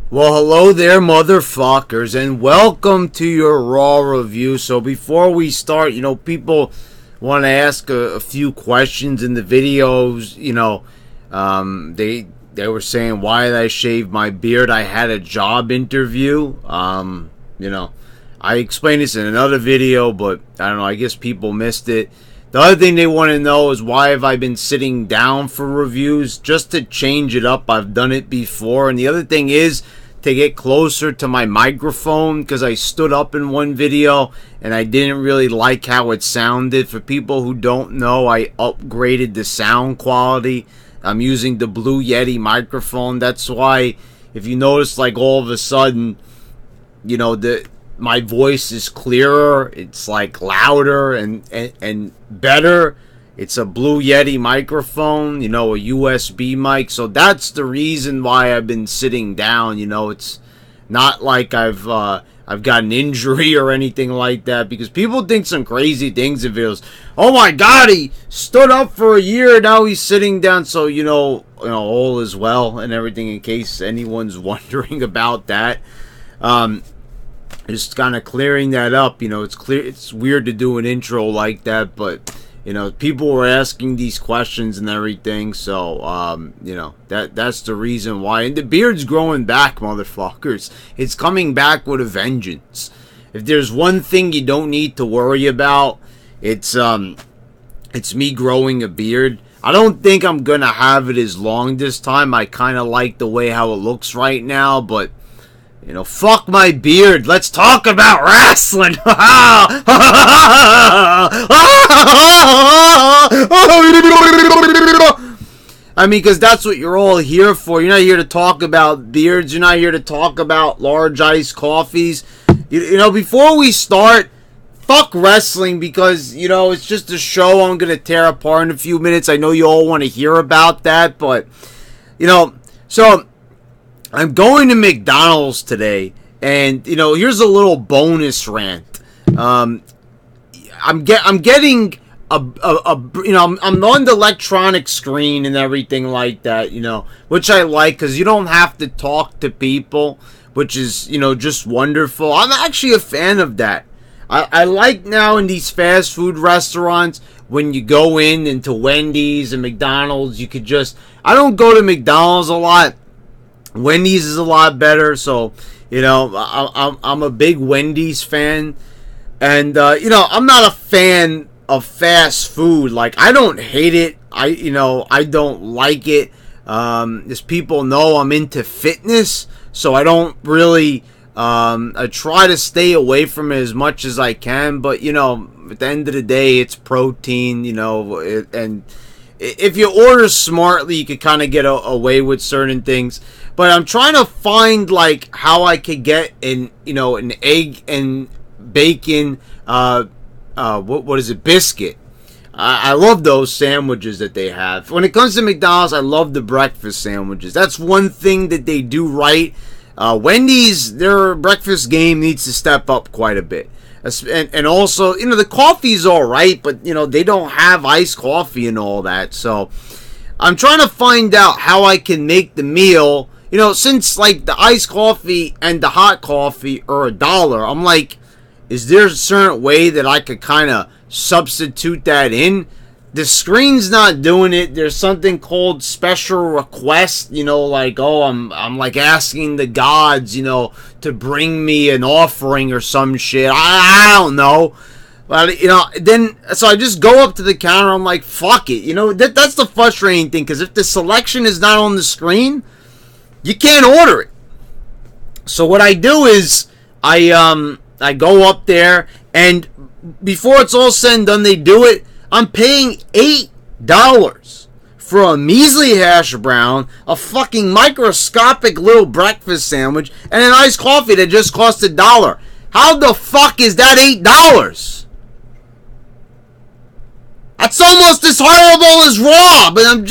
Well, hello there, motherfuckers, and welcome to your Raw review. So before we start, people want to ask a few questions in the videos. They were saying, why did I shave my beard? I had a job interview. I explained this in another video, but I don't know, I guess people missed it. The other thing they want to know is, why have I been sitting down for reviews? Just to change it up. I've done it before. And the other thing is to get closer to my microphone, because I stood up in one video and I didn't really like how it sounded. For people who don't know, I upgraded the sound quality. I'm using the Blue Yeti microphone. That's why, if you notice, like, all of a sudden, my voice is clearer, it's like louder and better. It's a Blue Yeti microphone, a USB mic. So that's the reason why I've been sitting down. It's not like I've got an injury or anything like that, because people think some crazy things in videos. Oh my God, he stood up for a year, now he's sitting down. So all is well and everything, in case anyone's wondering about that. Just kind of clearing that up. It's clear, it's weird to do an intro like that, but people were asking these questions and everything, so that's the reason why. And the beard's growing back, motherfuckers. It's coming back with a vengeance. If there's one thing you don't need to worry about, it's me growing a beard. I don't think I'm gonna have it as long this time. I kind of like the way how it looks right now, but fuck my beard. Let's talk about wrestling. I mean, because that's what you're all here for. You're not here to talk about beards. You're not here to talk about large iced coffees. Before we start, fuck wrestling, because, it's just a show I'm going to tear apart in a few minutes. I know you all want to hear about that, but, so I'm going to McDonald's today, and here's a little bonus rant. I'm getting I'm on the electronic screen and everything like that, which I like, because you don't have to talk to people, which is just wonderful. I'm actually a fan of that. I like now in these fast food restaurants, when you go into Wendy's and McDonald's, you could just, I don't go to McDonald's a lot. Wendy's is a lot better, so I'm a big Wendy's fan, and I'm not a fan of fast food. Like, I don't hate it, I don't like it. As people know, I'm into fitness, so I don't really I try to stay away from it as much as I can. But at the end of the day, it's protein, and if you order smartly, you could kind of get away with certain things. But I'm trying to find, like, how I could get an egg and bacon, what is it, biscuit. I love those sandwiches that they have. When it comes to McDonald's, I love the breakfast sandwiches. That's one thing that they do right. Wendy's, their breakfast game needs to step up quite a bit. And also, the coffee's alright, but, they don't have iced coffee and all that. So, I'm trying to find out how I can make the meal, since, like, the iced coffee and the hot coffee are $1. I'm like, is there a certain way that I could kind of substitute that in? The screen's not doing it. There's something called special request, like, oh, I'm like asking the gods, to bring me an offering or some shit. I don't know. But, then, so I just go up to the counter. I'm like, fuck it. That's the frustrating thing, because if the selection is not on the screen, you can't order it. So what I do is, I go up there, and before it's all said and done, they do it. I'm paying $8 for a measly hash brown, a fucking microscopic little breakfast sandwich, and an iced coffee that just cost $1. How the fuck is that $8? That's almost as horrible as Raw, but I'm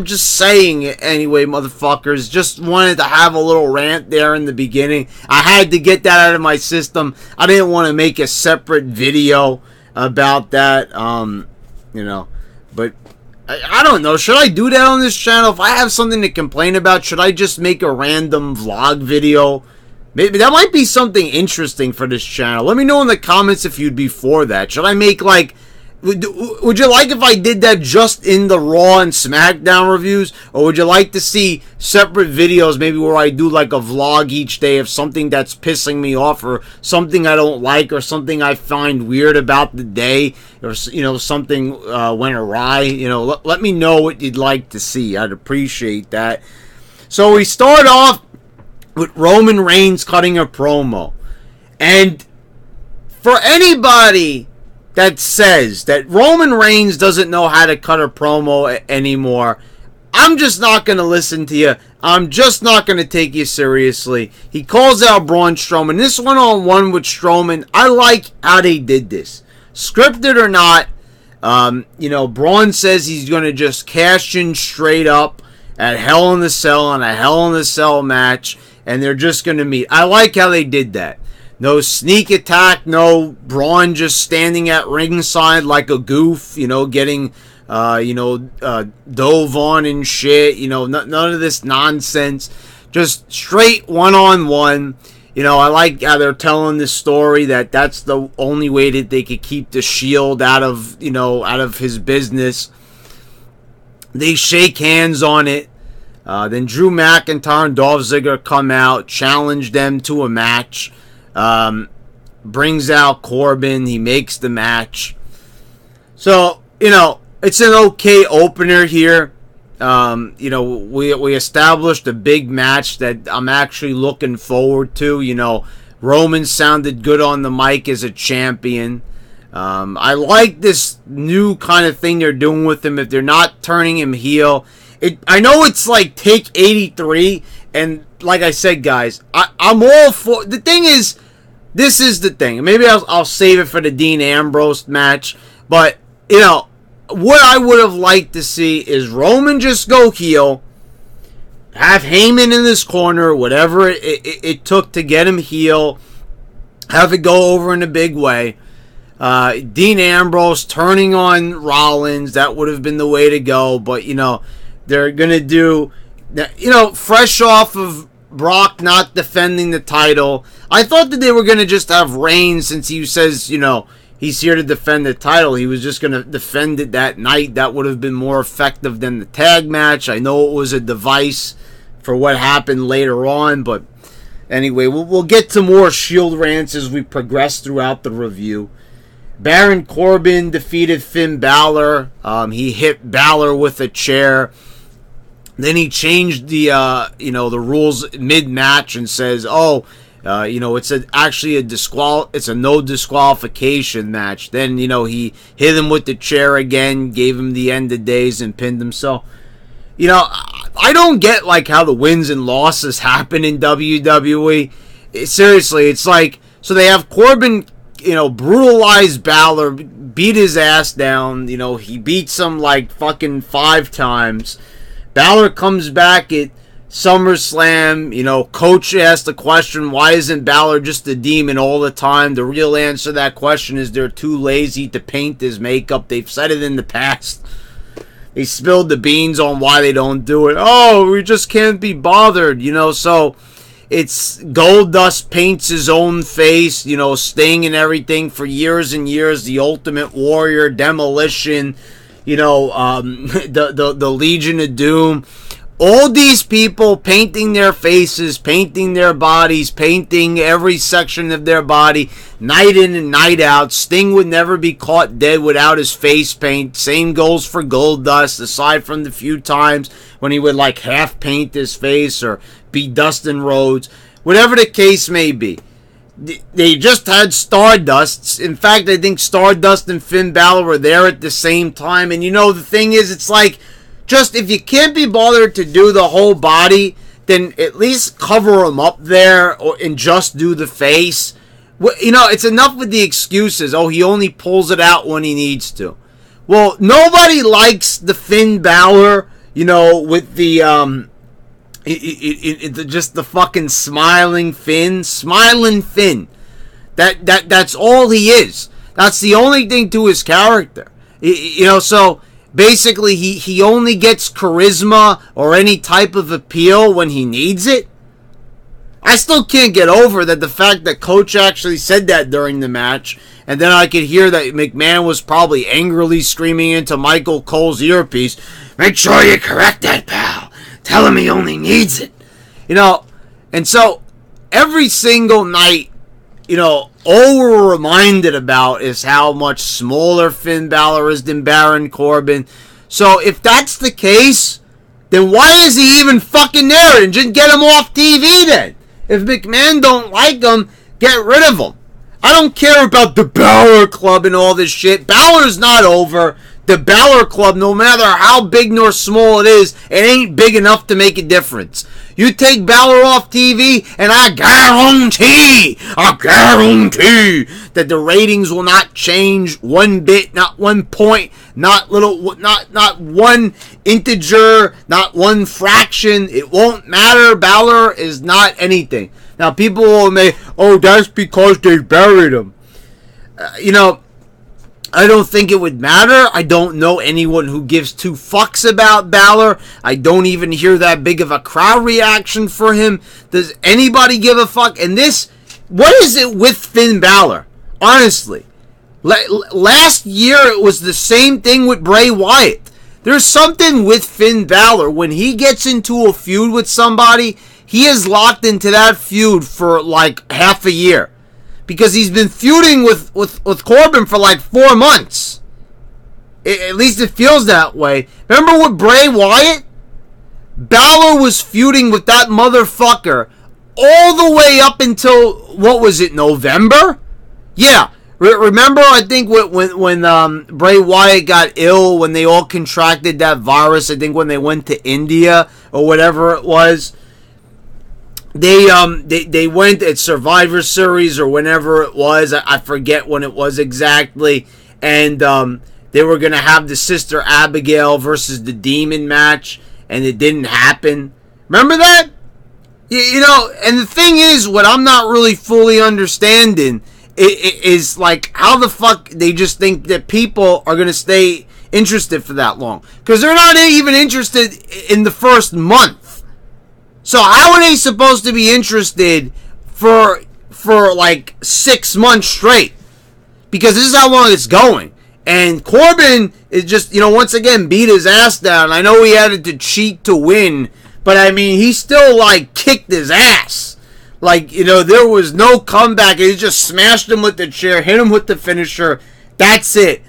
just saying it anyway, motherfuckers. Just wanted to have a little rant there in the beginning. I had to get that out of my system. I didn't want to make a separate video about that, but I don't know. Should I do that on this channel? If I have something to complain about, should I just make a random vlog video? Maybe that might be something interesting for this channel. Let me know in the comments if you'd be for that. Should I make like... Would you like if I did that just in the Raw and SmackDown reviews? Or would you like to see separate videos, maybe where I do like a vlog each day of something that's pissing me off, or something I don't like, or something I find weird about the day, or, you know, something went awry? You know, let me know what you'd like to see. I'd appreciate that. So we start off with Roman Reigns cutting a promo. And for anybody that says that Roman Reigns doesn't know how to cut a promo anymore, I'm just not going to listen to you. I'm just not going to take you seriously. He calls out Braun Strowman. This one-on-one with Strowman, I like how they did this. Scripted or not, you know, Braun says he's going to just cash in straight up at Hell in a Cell on a Hell in a Cell match, and they're just going to meet. I like how they did that. No sneak attack, no Braun just standing at ringside like a goof, you know, getting, dove on and shit, you know, none of this nonsense. Just straight one-on-one. You know, I like how they're telling this story that that's the only way that they could keep the Shield out of, you know, out of his business. They shake hands on it. Then Drew McIntyre and Dolph Ziggler come out, challenge them to a match. Brings out Corbin. He makes the match. So, you know, it's an okay opener here. You know, we established a big match that I'm actually looking forward to. You know, Roman sounded good on the mic as a champion. I like this new kind of thing they're doing with him. If they're not turning him heel, I know it's like take 83, and like I said, guys, I'm all for. The thing is, this is the thing. Maybe I'll save it for the Dean Ambrose match. But, you know, what I would have liked to see is Roman just go heel, have Heyman in this corner, whatever it took to get him heel, have it go over in a big way. Dean Ambrose turning on Rollins, that would have been the way to go. But, you know, they're going to do, you know, fresh off of Brock not defending the title, I thought that they were going to just have Reigns, since he says, you know, he's here to defend the title. He was just going to defend it that night. That would have been more effective than the tag match. I know it was a device for what happened later on, but anyway, we'll get to more Shield rants as we progress throughout the review. Baron Corbin defeated Finn Balor. He hit Balor with a chair. Then he changed the the rules mid-match and says, it's a no disqualification match. Then, you know, he hit him with the chair again, gave him the end of days, and pinned him. So, you know, I don't get like how the wins and losses happen in WWE. Seriously, it's like, so they have Corbin, you know, brutalize Balor, beat his ass down. You know, he beats him like fucking 5 times. Balor comes back at SummerSlam. You know, Coach asked the question, why isn't Balor just a demon all the time? The real answer to that question is they're too lazy to paint his makeup. They've said it in the past. They spilled the beans on why they don't do it. Oh, we just can't be bothered, you know. So it's Goldust paints his own face, you know, Sting and everything for years and years. The Ultimate Warrior, Demolition, you know, the Legion of Doom. All these people painting their faces, painting their bodies, painting every section of their body, night in and night out. Sting would never be caught dead without his face paint. Same goes for Goldust, aside from the few times when he would like half paint his face or be Dustin Rhodes. Whatever the case may be. They just had Stardust. In fact, I think Stardust and Finn Balor were there at the same time. And you know, the thing is, it's like, just if you can't be bothered to do the whole body, then at least cover them up there and just do the face. You know, it's enough with the excuses. Oh, he only pulls it out when he needs to. Well, nobody likes the Finn Balor, you know, with the just the fucking smiling Finn. Smiling Finn. That's all he is. That's the only thing to his character. You know, so basically he only gets charisma or any type of appeal when he needs it. I still can't get over that, the fact that Coach actually said that during the match, and then I could hear that McMahon was probably angrily screaming into Michael Cole's earpiece, "Make sure you correct that, pal. Tell him he only needs it." And so every single night, all we're reminded about is how much smaller Finn Balor is than Baron Corbin. So if that's the case, then why is he even fucking there? And just get him off TV then. If McMahon don't like him, get rid of him. I don't care about the Balor Club and all this shit. Balor's not over. The Balor Club, no matter how big nor small it is, it ain't big enough to make a difference. You take Balor off TV, and I guarantee that the ratings will not change one bit, not 1 point, not one integer, not one fraction. It won't matter. Balor is not anything. Now, people will say, "Oh, that's because they buried him." I don't think it would matter. I don't know anyone who gives two fucks about Balor. I don't even hear that big of a crowd reaction for him. Does anybody give a fuck? And what is it with Finn Balor? Honestly. Last year, it was the same thing with Bray Wyatt. There's something with Finn Balor. When he gets into a feud with somebody, he is locked into that feud for like half a year. Because he's been feuding with Corbin for like 4 months. At least it feels that way. Remember with Bray Wyatt? Balor was feuding with that motherfucker all the way up until, what was it, November? Yeah. Remember, I think when Bray Wyatt got ill, when they all contracted that virus, I think when they went to India or whatever it was. They went at Survivor Series or whenever it was. I forget when it was exactly. And they were going to have the Sister Abigail versus the Demon match. And it didn't happen. Remember that? And the thing is, what I'm not really fully understanding is like how the fuck they just think that people are going to stay interested for that long. Because they're not even interested in the first month. So how are they supposed to be interested for like 6 months straight? Because this is how long it's going. And Corbin is just, once again beat his ass down. I know he had to cheat to win, but I mean, he still like kicked his ass. Like, there was no comeback. He just smashed him with the chair, hit him with the finisher. That's it.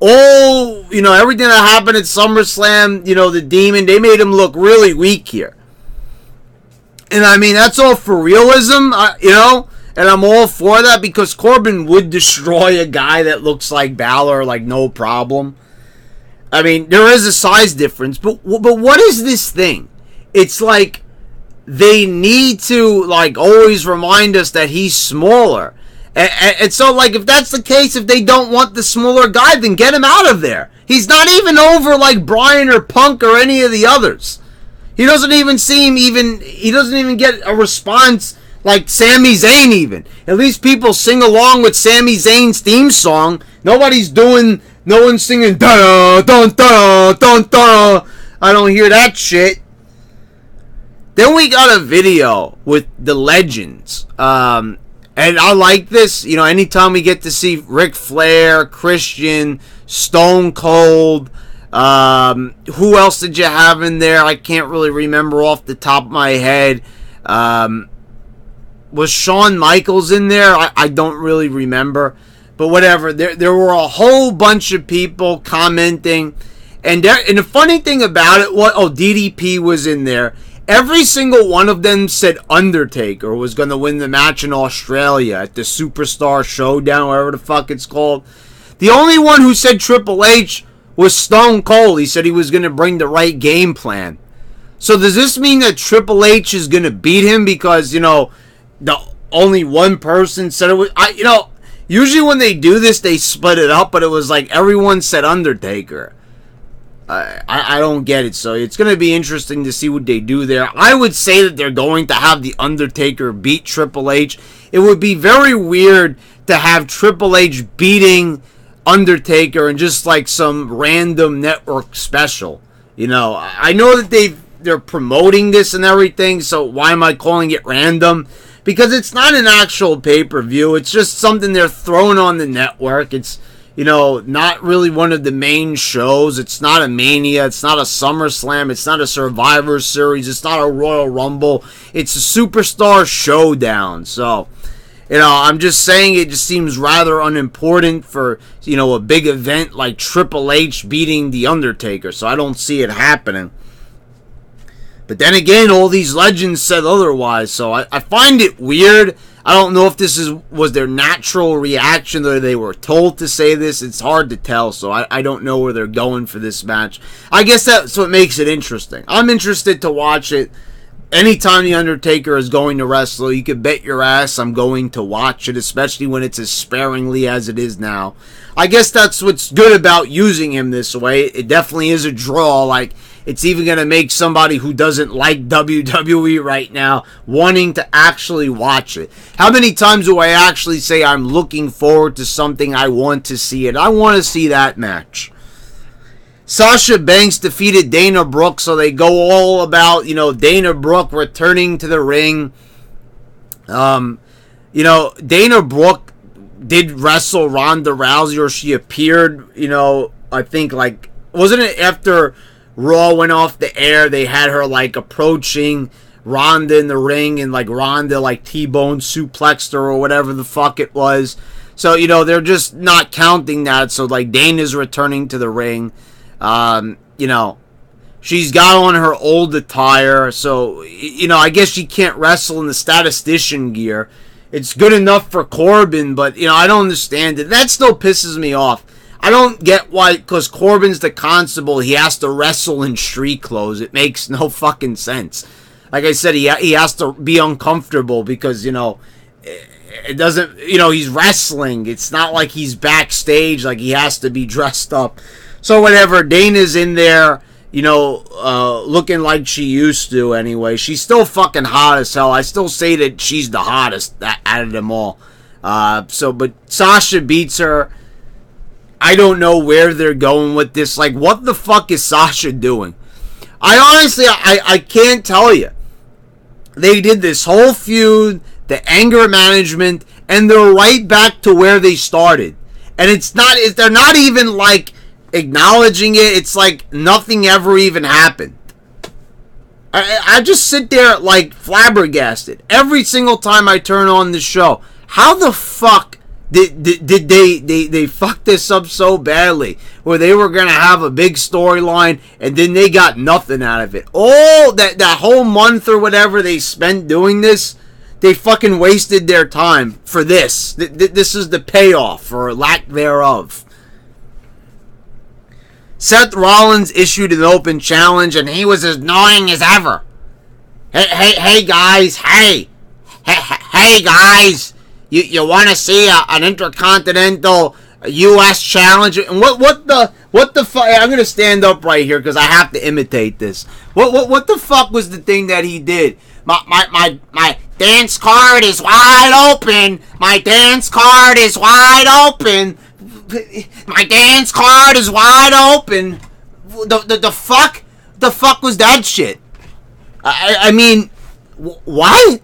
Everything that happened at SummerSlam, the Demon, they made him look really weak here. And I mean, that's all for realism, and I'm all for that because Corbin would destroy a guy that looks like Balor, like no problem. I mean, there is a size difference, but what is this thing? It's like they need to like always remind us that he's smaller. And so, like, if that's the case, if they don't want the smaller guy, then get him out of there. He's not even over like Bryan or Punk or any of the others. He doesn't even he does't even get a response like Sami Zayn even. At least people sing along with Sami Zayn's theme song. No one's singing da da da da da. I don't hear that shit. Then we got a video with the legends. And I like this. Anytime we get to see Ric Flair, Christian, Stone Cold, who else did you have in there? I can't really remember off the top of my head. Was Shawn Michaels in there? I don't really remember. But whatever. There were a whole bunch of people commenting. And the funny thing about it was, DDP was in there. Every single one of them said Undertaker was going to win the match in Australia at the Superstar Showdown, whatever the fuck it's called. The only one who said Triple H was Stone Cold. He said he was going to bring the right game plan. So does this mean that Triple H is going to beat him because, the only one person said it was... usually when they do this, they split it up, but it was like everyone said Undertaker. I don't get it, so it's going to be interesting to see what they do there. I would say that they're going to have the Undertaker beat Triple H. It would be very weird to have Triple H beating Undertaker in just like some random network special. You know, I know that they're promoting this and everything, so why am I calling it random? Because it's not an actual pay-per-view. It's just something they're throwing on the network. It's, you know, not really one of the main shows. It's not a Mania. It's not a SummerSlam. It's not a Survivor Series. It's not a Royal Rumble. It's a Superstar Showdown. So, you know, I'm just saying it just seems rather unimportant for, you know, a big event like Triple H beating The Undertaker. So I don't see it happening. But then again, all these legends said otherwise. So I find it weird. I don't know if this was their natural reaction or they were told to say this. It's hard to tell. So I don't know where they're going for this match. I guess that's what makes it interesting. I'm interested to watch it. Anytime The Undertaker is going to wrestle, you can bet your ass I'm going to watch it, especially when it's as sparingly as it is now. I guess that's what's good about using him this way. It definitely is a draw. Like, it's even going to make somebody who doesn't like WWE right now wanting to actually watch it. How many times do I actually say I'm looking forward to something, I want to see it? I want to see that match. Sasha Banks defeated Dana Brooke, so they go all about, you know, Dana Brooke returning to the ring. You know, Dana Brooke did wrestle Ronda Rousey, or she appeared, you know, I think, like, wasn't it after Raw went off the air, they had her, like, approaching Ronda in the ring, and, like, Ronda, like, T-bone suplexed her or whatever the fuck it was. So, you know, they're just not counting that, so, like, Dana's returning to the ring. You know, she's got on her old attire, so, you know, I guess she can't wrestle in the statistician gear. It's good enough for Corbin, but, you know, I don't understand it. That still pisses me off. I don't get why, because Corbin's the constable, he has to wrestle in street clothes. It makes no fucking sense. Like I said, he has to be uncomfortable because, you know, it doesn't, you know, he's wrestling. It's not like he's backstage, like he has to be dressed up. So whatever, Dana's in there, you know, looking like she used to anyway. She's still fucking hot as hell. I still say that she's the hottest out of them all. But Sasha beats her. I don't know where they're going with this. Like, what the fuck is Sasha doing? I honestly, I can't tell you. They did this whole feud, the anger management, and they're right back to where they started. And they're not even, like, acknowledging it. It's like nothing ever even happened. I just sit there like flabbergasted every single time I turn on the show. How the fuck did they fuck this up so badly where they were gonna have a big storyline and then they got nothing out of it? All that whole month or whatever they spent doing this, they fucking wasted their time for this. This is the payoff or lack thereof. Seth Rollins issued an open challenge, and he was as annoying as ever. Hey guys, hey guys, you want to see an Intercontinental U.S. challenge? And what the fuck? I'm gonna stand up right here because I have to imitate this. What the fuck was the thing that he did? My dance card is wide open. My dance card is wide open. My dance card is wide open. The fuck? The fuck was that shit? I mean, what?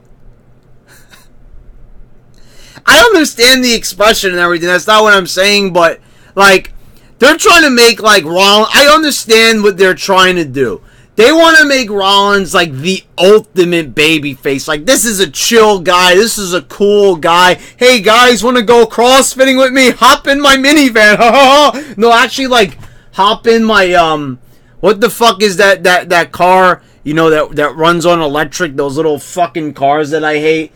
I understand the expression and everything. That's not what I'm saying, but, like, they're trying to make, like, Rollins. I understand what they're trying to do. They want to make Rollins, like, the ultimate babyface. Like, this is a chill guy. This is a cool guy. Hey, guys, want to go crossfitting with me? Hop in my minivan. No, actually, like, hop in my, what the fuck is that car, you know, that runs on electric? Those little fucking cars that I hate.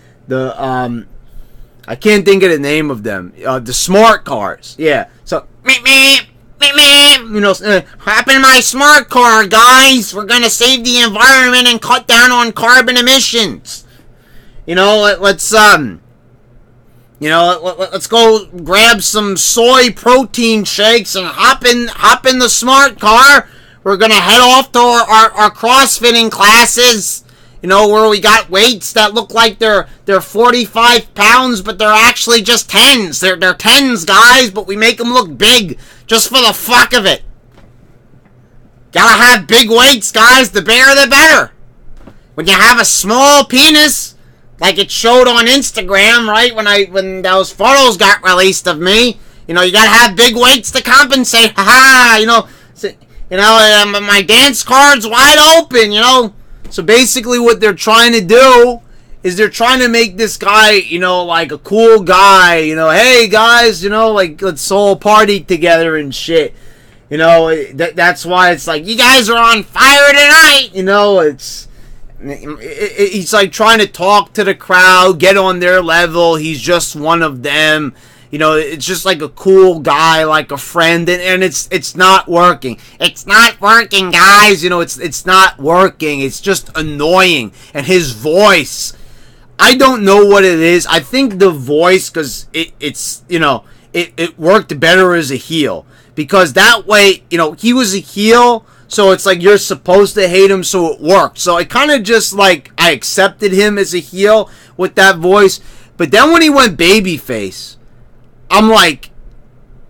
I can't think of the name of them. The smart cars. Yeah. So, you know, hop in my smart car, guys. We're gonna save the environment and cut down on carbon emissions. You know, let's go grab some soy protein shakes and hop in the smart car. We're gonna head off to our CrossFitting classes. You know, where we got weights that look like they're 45 pounds, but they're actually just 10s. They're 10s, guys, but we make them look big just for the fuck of it. Gotta have big weights, guys. The bigger, the better. When you have a small penis, like it showed on Instagram, right? When those photos got released of me, you know, you gotta have big weights to compensate. Ha! You know, my dance card's wide open. You know. So basically what they're trying to do is they're trying to make this guy, you know, like a cool guy, you know, hey guys, you know, like let's all party together and shit. You know, that's why it's like, you guys are on fire tonight, you know, he's like trying to talk to the crowd, get on their level, he's just one of them. You know, it's just like a cool guy, like a friend, and it's not working. It's not working, guys. You know, it's not working. It's just annoying. And his voice, I don't know what it is. I think the voice, because it's you know, it worked better as a heel. Because that way, you know, he was a heel, so it's like you're supposed to hate him, so it worked. So it kind of just like, I accepted him as a heel with that voice. But then when he went babyface, I'm like,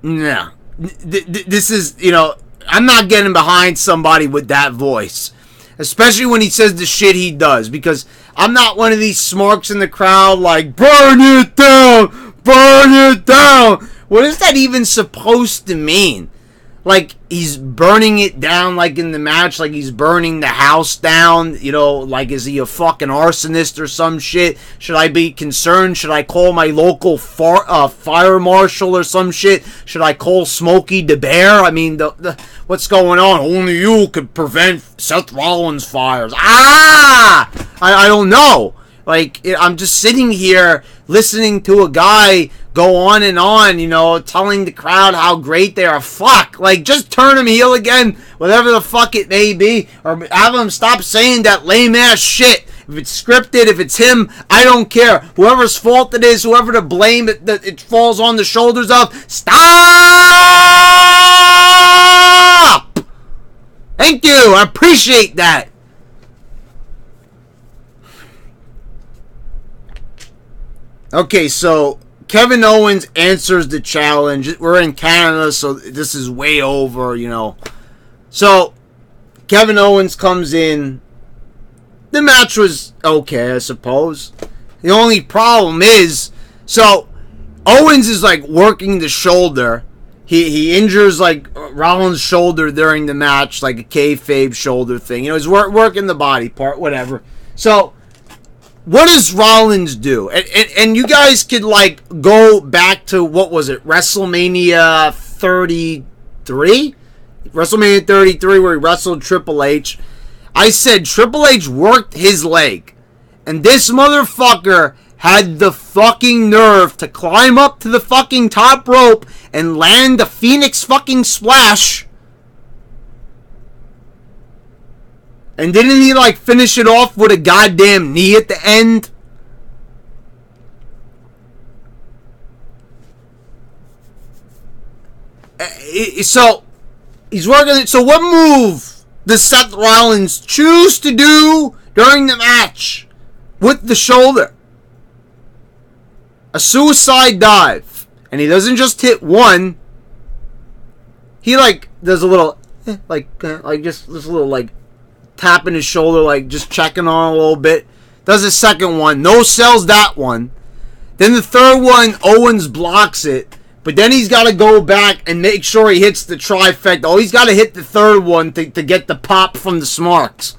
nah, this is, you know, I'm not getting behind somebody with that voice. Especially when he says the shit he does. Because I'm not one of these smarks in the crowd like, burn it down, burn it down. What is that even supposed to mean? Like, he's burning it down, like in the match, like he's burning the house down, you know, like, is he a fucking arsonist or some shit? Should I be concerned? Should I call my local fire marshal or some shit? Should I call Smokey the Bear? I mean, what's going on? Only you could prevent Seth Rollins fires. I don't know. Like, I'm just sitting here listening to a guy go on, you know, telling the crowd how great they are. Fuck. Like, just turn him heel again, whatever the fuck it may be. Or have him stop saying that lame-ass shit. If it's scripted, if it's him, I don't care. Whoever's fault it is, whoever to blame, it falls on the shoulders of. Stop! Thank you. I appreciate that. Okay, so Kevin Owens answers the challenge. We're in Canada, so this is way over, you know. So, Kevin Owens comes in. The match was okay, I suppose. The only problem is, so, Owens is, like, working the shoulder. He injures, like, Rollins' shoulder during the match, like a kayfabe shoulder thing. You know, he's working the body part, whatever. So, what does Rollins do? And you guys could, like, go back to, what was it, WrestleMania 33? WrestleMania 33, where he wrestled Triple H. I said Triple H worked his leg. And this motherfucker had the fucking nerve to climb up to the fucking top rope and land the Phoenix fucking splash. And didn't he, like, finish it off with a goddamn knee at the end? So, he's working it. So, what move does Seth Rollins choose to do during the match with the shoulder? A suicide dive. And he doesn't just hit one. He, like, does a little, like just this little, like, tapping his shoulder, like just checking on a little bit. Does a second one. No sells that one. Then the third one, Owens blocks it. But then he's got to go back and make sure he hits the trifecta. Oh, he's got to hit the third one to get the pop from the Smarks.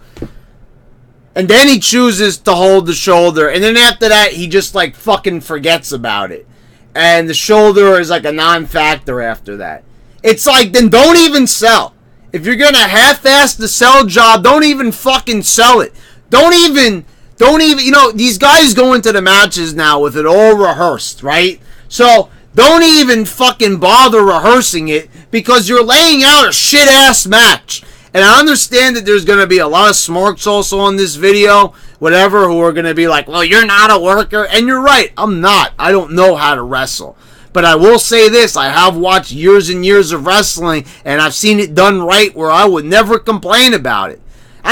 And then he chooses to hold the shoulder. And then after that, he just like fucking forgets about it. And the shoulder is like a non-factor after that. It's like, then don't even sell. If you're going to half-ass the sell job, don't even fucking sell it. Don't even, you know, these guys go into the matches now with it all rehearsed, right? So, don't even fucking bother rehearsing it because you're laying out a shit-ass match. And I understand that there's going to be a lot of smarks also on this video, whatever, who are going to be like, well, you're not a worker. And you're right, I'm not. I don't know how to wrestle. But I will say this, I have watched years and years of wrestling, and I've seen it done right where I would never complain about it.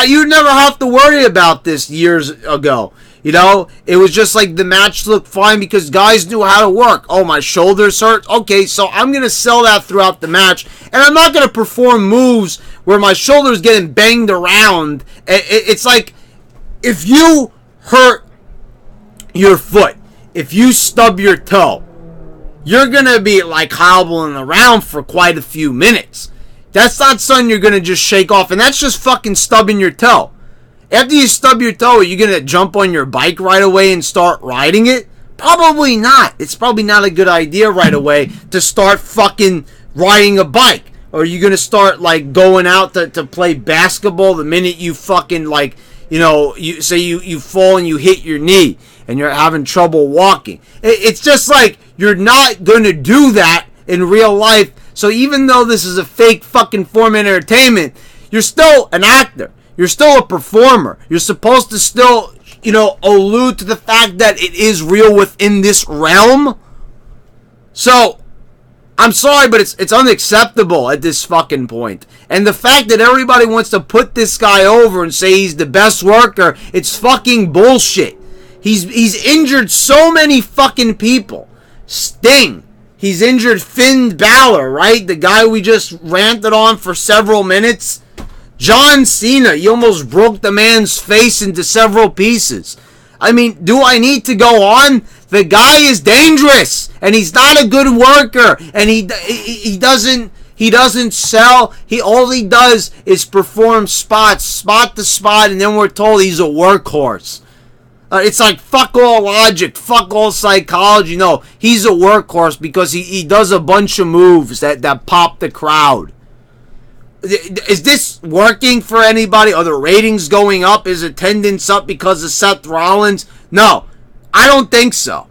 You never have to worry about this years ago. You know, it was just like the match looked fine because guys knew how to work. Oh, my shoulders hurt. Okay, so I'm going to sell that throughout the match. And I'm not going to perform moves where my shoulder's getting banged around. It's like if you hurt your foot, if you stub your toe, you're going to be like hobbling around for quite a few minutes. That's not something you're going to just shake off. And that's just fucking stubbing your toe. After you stub your toe, are you going to jump on your bike right away and start riding it? Probably not. It's probably not a good idea right away to start fucking riding a bike. Or are you going to start like going out to play basketball the minute you fucking like, you know, you say you fall and you hit your knee and you're having trouble walking. It's just like you're not going to do that in real life. So even though this is a fake fucking form of entertainment, you're still an actor. You're still a performer. You're supposed to still, you know, allude to the fact that it is real within this realm. So, I'm sorry, but it's unacceptable at this fucking point. And the fact that everybody wants to put this guy over and say he's the best worker, it's fucking bullshit. He's injured so many fucking people. Sting. He's injured Finn Balor, right? The guy we just ranted on for several minutes. John Cena, you almost broke the man's face into several pieces. I mean, do I need to go on? The guy is dangerous, and he's not a good worker, and he doesn't sell. All he does is perform spots, spot to spot, and then we're told he's a workhorse. It's like fuck all logic, fuck all psychology. No, he's a workhorse because he does a bunch of moves that pop the crowd. Is this working for anybody? Are the ratings going up? Is attendance up because of Seth Rollins? No, I don't think so.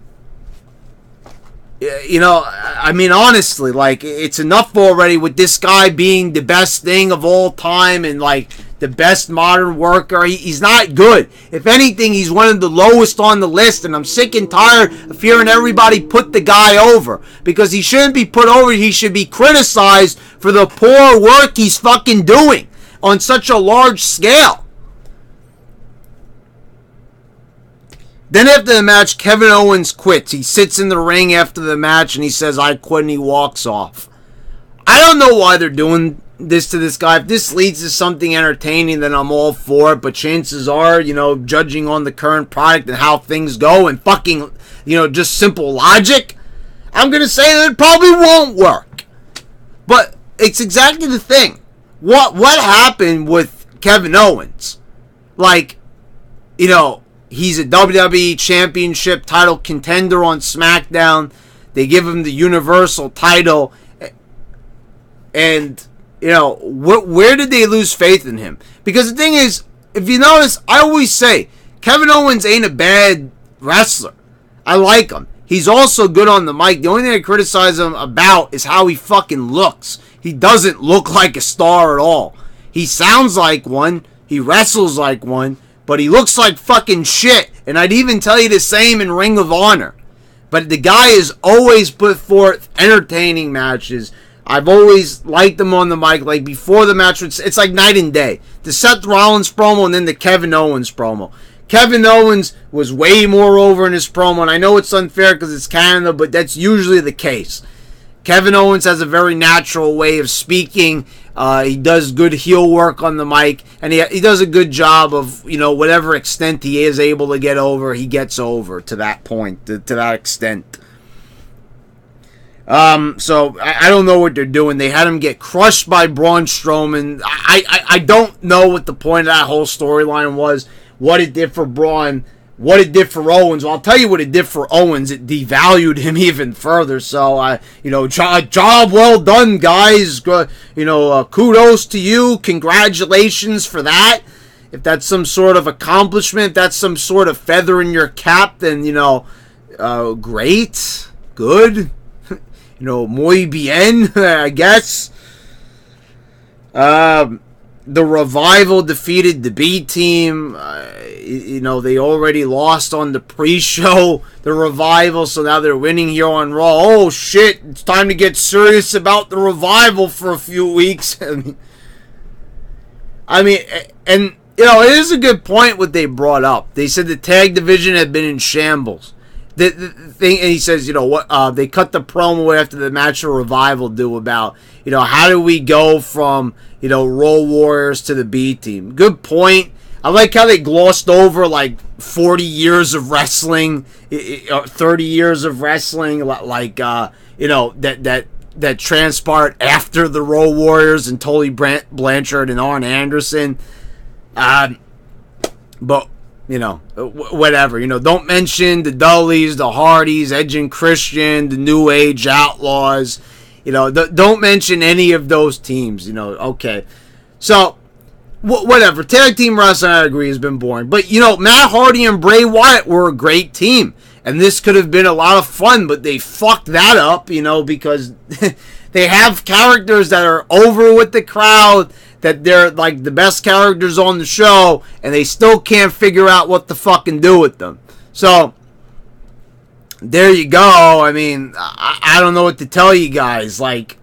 You know, I mean, honestly, like, it's enough already with this guy being the best thing of all time and, like, the best modern worker. He's not good. If anything, he's one of the lowest on the list, and I'm sick and tired of hearing everybody put the guy over. Because he shouldn't be put over. He should be criticized for the poor work he's fucking doing on such a large scale. Then after the match, Kevin Owens quits. He sits in the ring after the match and he says, "I quit," and he walks off. I don't know why they're doing this to this guy. If this leads to something entertaining, then I'm all for it. But chances are, you know, judging on the current product and how things go and fucking, you know, just simple logic, I'm going to say that it probably won't work. But it's exactly the thing. What happened with Kevin Owens? Like, you know, he's a WWE Championship title contender on SmackDown. They give him the Universal title. And, you know, where did they lose faith in him? Because the thing is, if you notice, I always say, Kevin Owens ain't a bad wrestler. I like him. He's also good on the mic. The only thing I criticize him about is how he fucking looks. He doesn't look like a star at all. He sounds like one. He wrestles like one. But he looks like fucking shit. And I'd even tell you the same in Ring of Honor. But the guy has always put forth entertaining matches. I've always liked him on the mic. Like before the match, it's like night and day. The Seth Rollins promo and then the Kevin Owens promo. Kevin Owens was way more over in his promo. And I know it's unfair because it's Canada, but that's usually the case. Kevin Owens has a very natural way of speaking. He does good heel work on the mic, and he does a good job of, you know, whatever extent he is able to get over, he gets over to that point, to that extent. So I don't know what they're doing. They had him get crushed by Braun Strowman. I don't know what the point of that whole storyline was, what it did for Braun, what it did for Owens. Well, I'll tell you what it did for Owens. It devalued him even further. So, you know, job well done, guys. You know, kudos to you. Congratulations for that. If that's some sort of accomplishment, that's some sort of feather in your cap, then, you know, great, good. You know, muy bien, I guess. The Revival defeated the B Team. You know, they already lost on the pre-show, the Revival, so now they're winning here on Raw. Oh, shit, it's time to get serious about the Revival for a few weeks. I mean, and it is a good point what they brought up. They said the tag division had been in shambles. The thing, and he says, what they cut the promo after the match of Revival do about, how do we go from, Roll Warriors to the B team? Good point. I like how they glossed over like 40 years of wrestling, 30 years of wrestling, like that transpired after the Roll Warriors and Tully Blanchard and Arn Anderson. But whatever. Don't mention the Dudleys, the Hardys, Edge and Christian, the New Age Outlaws. Don't mention any of those teams. Okay. So, whatever. Tag team wrestling, I agree, has been boring. But, Matt Hardy and Bray Wyatt were a great team. And this could have been a lot of fun, but they fucked that up, because they have characters that are over with the crowd, that they're like the best characters on the show, and they still can't figure out what to fucking do with them. So, there you go. I mean, I don't know what to tell you guys. Like,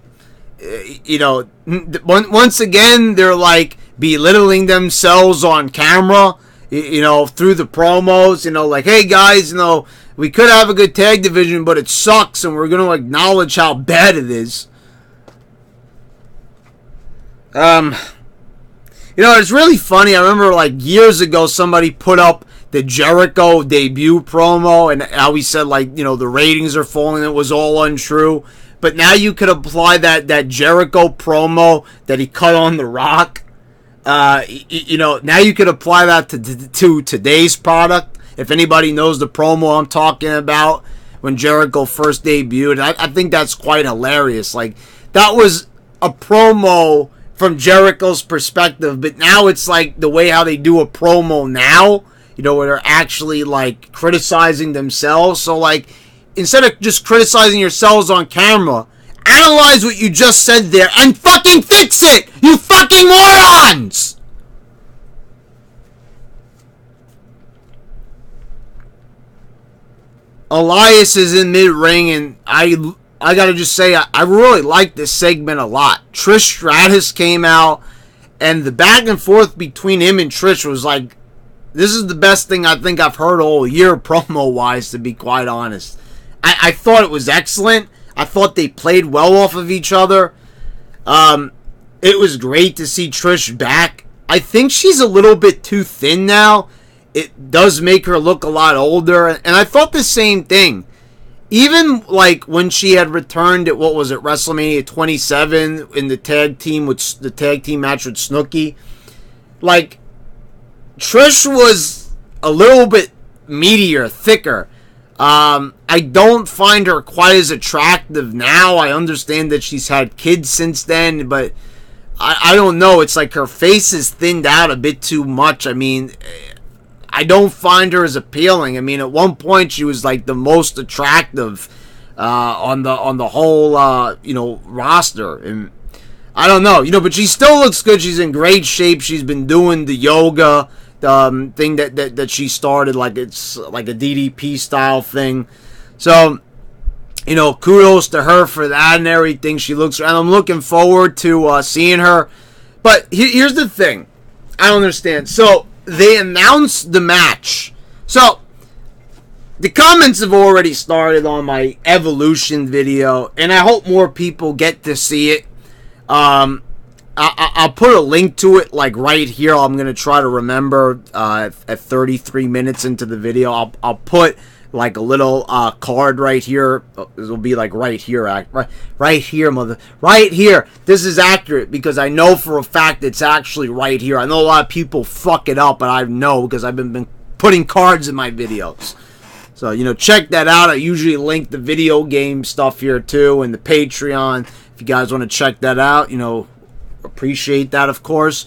once again, they're like belittling themselves on camera, through the promos, like, hey guys, we could have a good tag division, but it sucks, and we're going to acknowledge how bad it is. It's really funny. I remember, like, years ago, somebody put up the Jericho debut promo, and how he said, like, the ratings are falling. It was all untrue. But now you could apply that Jericho promo that he cut on The Rock. Now you could apply that to today's product. If anybody knows the promo I'm talking about, when Jericho first debuted, I think that's quite hilarious. Like, that was a promo from Jericho's perspective, but now it's like the way how they do a promo now, where they're actually like criticizing themselves. So like, instead of just criticizing yourselves on camera, analyze what you just said there and fucking fix it, you fucking morons! Elias is in mid-ring, and I gotta just say, I really like this segment a lot. Trish Stratus came out, and the back and forth between him and Trish was like, this is the best thing I think I've heard all year, promo-wise, to be quite honest. I thought it was excellent. I thought they played well off of each other. It was great to see Trish back. I think she's a little bit too thin now. It does make her look a lot older, and I thought the same thing. Even like when she had returned at WrestleMania 27 in the tag team match with Snooki, like Trish was a little bit meatier, thicker. I don't find her quite as attractive now. I understand that she's had kids since then, but I don't know. It's like her face is thinned out a bit too much. I mean, I don't find her as appealing. I mean, at one point she was like the most attractive on the whole roster, and I don't know, but she still looks good. She's in great shape. She's been doing the yoga thing that she started, like it's like a DDP style thing. So, kudos to her for that and everything. She looks, and I'm looking forward to seeing her. But here's the thing, I don't understand. So they announced the match. So the comments have already started on my Evolution video, and I hope more people get to see it. I'll put a link to it like right here. I'm going to try to remember at 33 minutes into the video. I'll put like a little card right here. It'll be like right here. Right here, right here. This is accurate because I know for a fact it's actually right here. I know a lot of people fuck it up, but I know because I've been putting cards in my videos. So, check that out. I usually link the video game stuff here too and the Patreon. If you guys want to check that out, appreciate that, of course.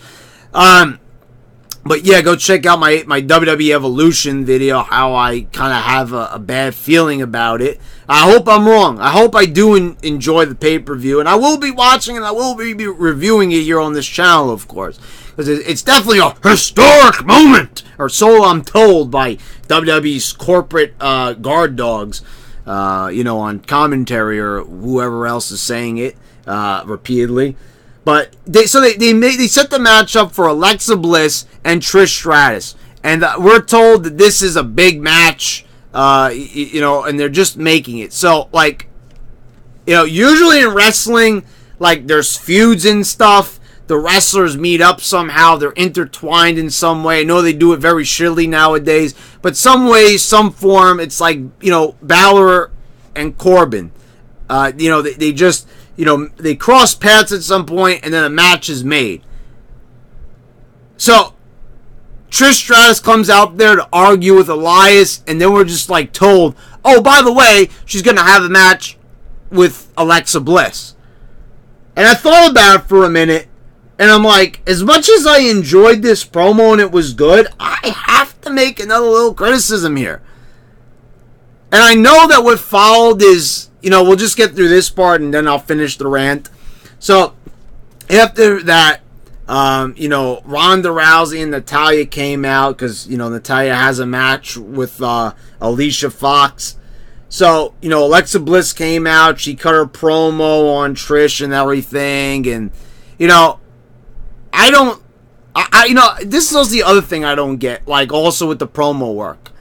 But yeah, go check out my WWE Evolution video, how I kind of have a bad feeling about it. I hope I'm wrong. I hope I do enjoy the pay-per-view, and I will be watching and I will be reviewing it here on this channel, of course. Because it's definitely a historic moment, or so I'm told by WWE's corporate guard dogs, on commentary or whoever else is saying it repeatedly. But they set the match up for Alexa Bliss and Trish Stratus, and we're told that this is a big match, and they're just making it. So like, usually in wrestling, like there's feuds and stuff. The wrestlers meet up somehow. They're intertwined in some way. I know they do it very shittily nowadays, but some way, some form, it's like, Balor and Corbin. They just, they cross paths at some point, and then a match is made. So, Trish Stratus comes out there to argue with Elias, and then we're just like told, oh, by the way, she's going to have a match with Alexa Bliss. And I thought about it for a minute, and I'm like, as much as I enjoyed this promo and it was good, I have to make another little criticism here. And I know that what followed is, we'll just get through this part and then I'll finish the rant. So, after that, Ronda Rousey and Natalya came out because, Natalya has a match with Alicia Fox. So, Alexa Bliss came out. She cut her promo on Trish and everything. And, this is also the other thing I don't get, like, also with the promo work.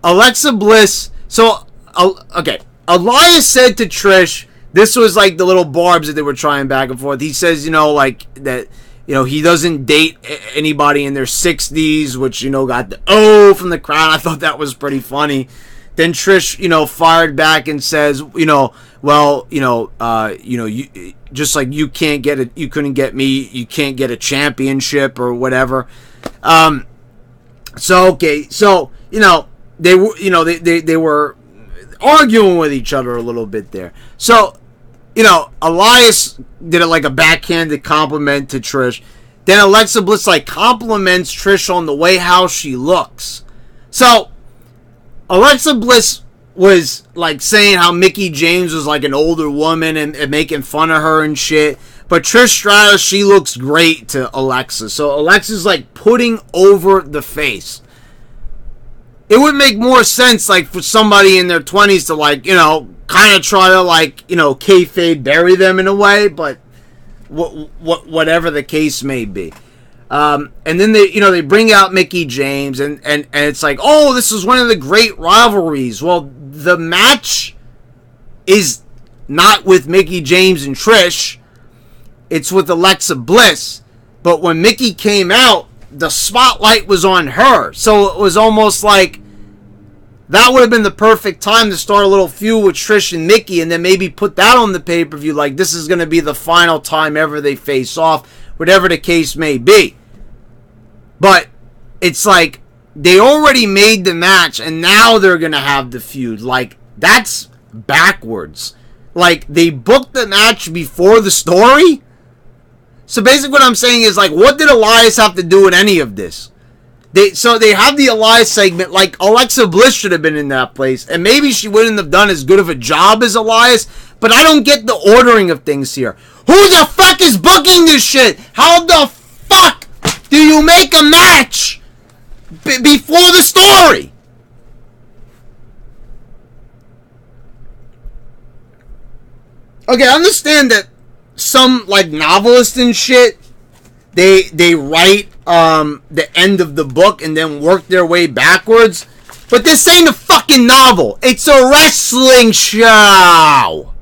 Alexa Bliss, okay, Elias said to Trish, this was like the little barbs that they were trying back and forth. He says, that, he doesn't date anybody in their 60s, which, got the oh from the crowd. I thought that was pretty funny. Then Trish, fired back and says, you just like you can't get it, you couldn't get me, you can't get a championship or whatever. They were arguing with each other a little bit there. So, Elias did it like a backhanded compliment to Trish. Then Alexa Bliss compliments Trish on the way how she looks. So, Alexa Bliss was saying how Mickie James was like an older woman and making fun of her and shit. But Trish Stratus, she looks great to Alexa. So Alexa's putting over the face. It would make more sense for somebody in their 20s to kind of try to kayfabe bury them in a way, but whatever the case may be. And then they bring out Mickie James and it's like, oh, this is one of the great rivalries. Well, the match is not with Mickie James and Trish. It's with Alexa Bliss. But when Mickie came out, the spotlight was on her. So it was almost like that would have been the perfect time to start a little feud with Trish and Mickie and then maybe put that on the pay-per-view. This is going to be the final time ever they face off, whatever the case may be. But it's like they already made the match and now they're going to have the feud. That's backwards. They booked the match before the story? So basically what I'm saying is what did Elias have to do in any of this? They have the Elias segment. Alexa Bliss should have been in that place. And maybe she wouldn't have done as good of a job as Elias. But I don't get the ordering of things here. Who the fuck is booking this shit? How the fuck do you make a match before the story? Okay, I understand that some novelists and shit, they write the end of the book and then work their way backwards. But this ain't a fucking novel. It's a wrestling show.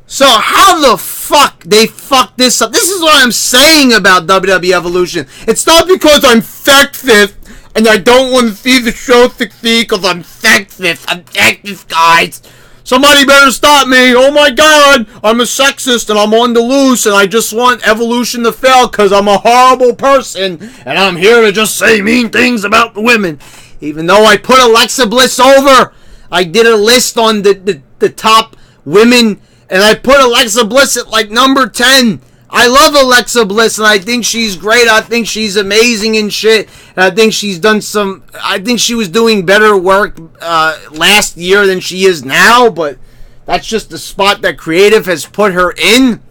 So how the fuck they fucked this up? This is what I'm saying about WWE Evolution. It's not because I'm sexist and I don't want to see the show succeed because I'm sexist. I'm sexist, guys. Somebody better stop me. Oh my god, I'm a sexist and I'm on the loose and I just want Evolution to fail because I'm a horrible person and I'm here to just say mean things about the women. Even though I put Alexa Bliss over, I did a list on the top women and I put Alexa Bliss at number 10. I love Alexa Bliss and I think she's great. I think she's amazing and shit. And I think she's done I think she was doing better work last year than she is now. But that's just the spot that creative has put her in.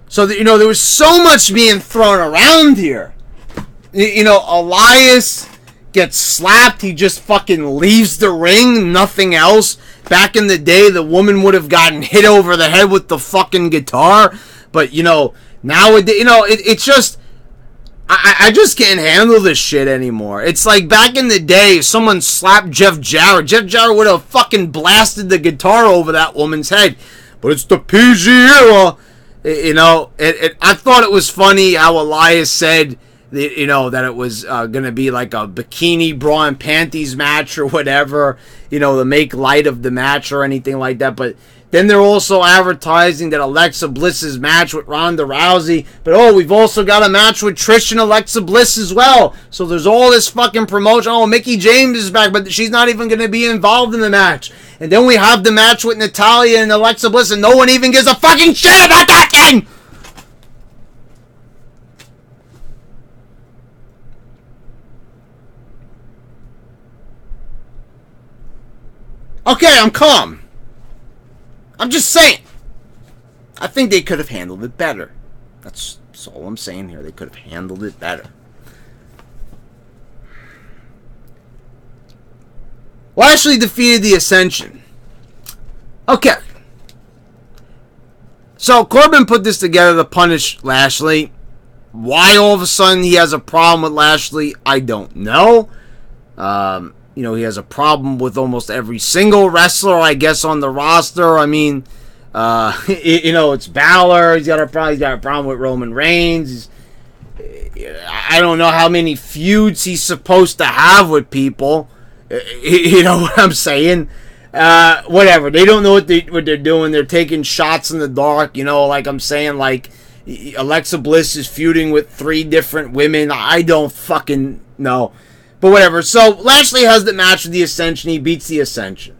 So, there was so much being thrown around here. Elias gets slapped, he just fucking leaves the ring, nothing else. Back in the day, the woman would have gotten hit over the head with the fucking guitar. But, you know, nowadays, you know, it's just... I just can't handle this shit anymore. It's like back in the day, if someone slapped Jeff Jarrett would have fucking blasted the guitar over that woman's head. But it's the PG era. You know, I thought it was funny how Elias said, you know, that it was going to be like a bikini bra and panties match or whatever, you know, to make light of the match or anything like that. But then they're also advertising that Alexa Bliss's match with Ronda Rousey. But, oh, we've also got a match with Trish and Alexa Bliss as well. So there's all this fucking promotion. Oh, Mickie James is back, but she's not even going to be involved in the match. And then we have the match with Natalya and Alexa Bliss, and no one even gives a fucking shit about that thing! Okay, I'm calm. I'm just saying. I think they could have handled it better. That's all I'm saying here. They could have handled it better. Lashley defeated the Ascension. Okay. So Corbin put this together to punish Lashley. Why all of a sudden he has a problem with Lashley, I don't know. You know, he has a problem with almost every single wrestler, I guess, on the roster. I mean, you know, it's Balor. He's got a problem with Roman Reigns. I don't know how many feuds he's supposed to have with people. You know what I'm saying? Whatever. They don't know what they're doing. They're taking shots in the dark. You know, like I'm saying, like Alexa Bliss is feuding with 3 different women. I don't fucking know. But whatever. So Lashley has the match with the Ascension. He beats the Ascension.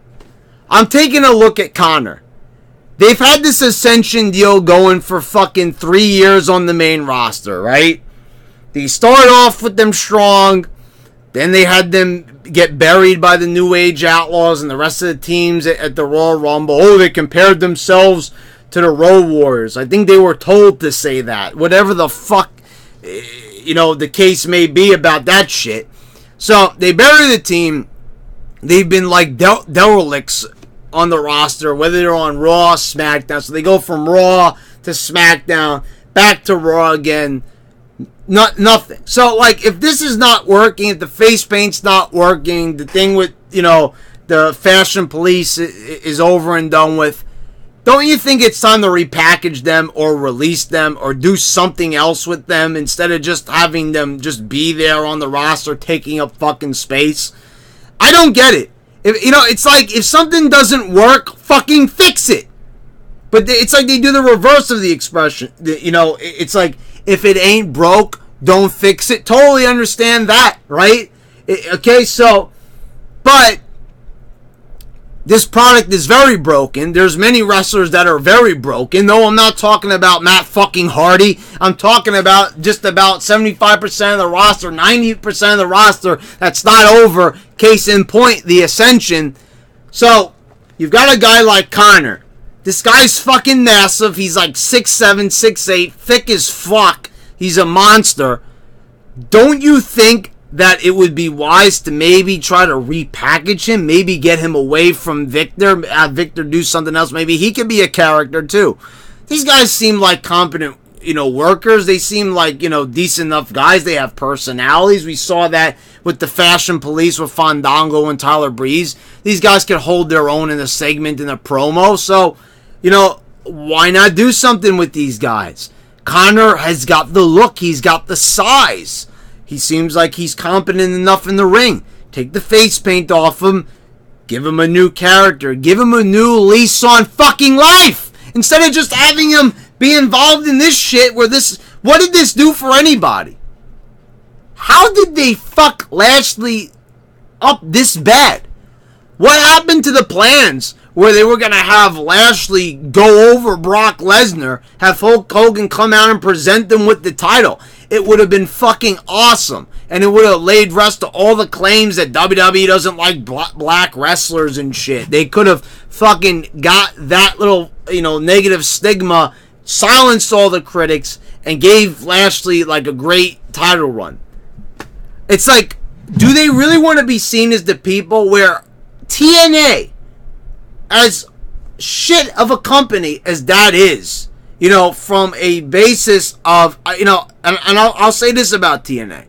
I'm taking a look at Connor. They've had this Ascension deal going for fucking 3 years on the main roster, right? They started off with them strong. Then they had them get buried by the New Age Outlaws and the rest of the teams at the Royal Rumble. Oh, they compared themselves to the Road Warriors. I think they were told to say that. Whatever the fuck, you know, the case may be about that shit. So, they bury the team. They've been like derelicts on the roster, whether they're on Raw, SmackDown. So, they go from Raw to SmackDown, back to Raw again. Nothing. So, like, if this is not working, if the face paint's not working, the thing with, you know, the fashion police is over and done with, don't you think it's time to repackage them or release them or do something else with them instead of just having them just be there on the roster taking up fucking space? I don't get it. If, you know, it's like if something doesn't work, fucking fix it. But it's like they do the reverse of the expression. You know, it's like if it ain't broke, don't fix it. Totally understand that, right? Okay, so, but this product is very broken. There's many wrestlers that are very broken. No, I'm not talking about Matt fucking Hardy. I'm talking about just about 75% of the roster, 90% of the roster that's not over. Case in point, the Ascension. So, you've got a guy like Connor. This guy's fucking massive. He's like 6'7", 6'8", thick as fuck. He's a monster. Don't you think that it would be wise to maybe try to repackage him, maybe get him away from Victor, have Victor do something else? Maybe he could be a character too. These guys seem like competent, you know, workers. They seem like, you know, decent enough guys. They have personalities. We saw that with the Fashion Police with Fandango and Tyler Breeze. These guys can hold their own in a segment, in a promo. So, you know, why not do something with these guys? Connor has got the look. He's got the size. He seems like he's competent enough in the ring. Take the face paint off him. Give him a new character. Give him a new lease on fucking life. Instead of just having him be involved in this shit where this... What did this do for anybody? How did they fuck Lashley up this bad? What happened to the plans where they were going to have Lashley go over Brock Lesnar, have Hulk Hogan come out and present them with the title? It would have been fucking awesome. And it would have laid rest to all the claims that WWE doesn't like black wrestlers and shit. They could have fucking got that little, you know, negative stigma, silenced all the critics, and gave Lashley like a great title run. It's like, do they really want to be seen as the people where TNA, as shit of a company as that is, you know, from a basis of, you know, and I'll say this about TNA.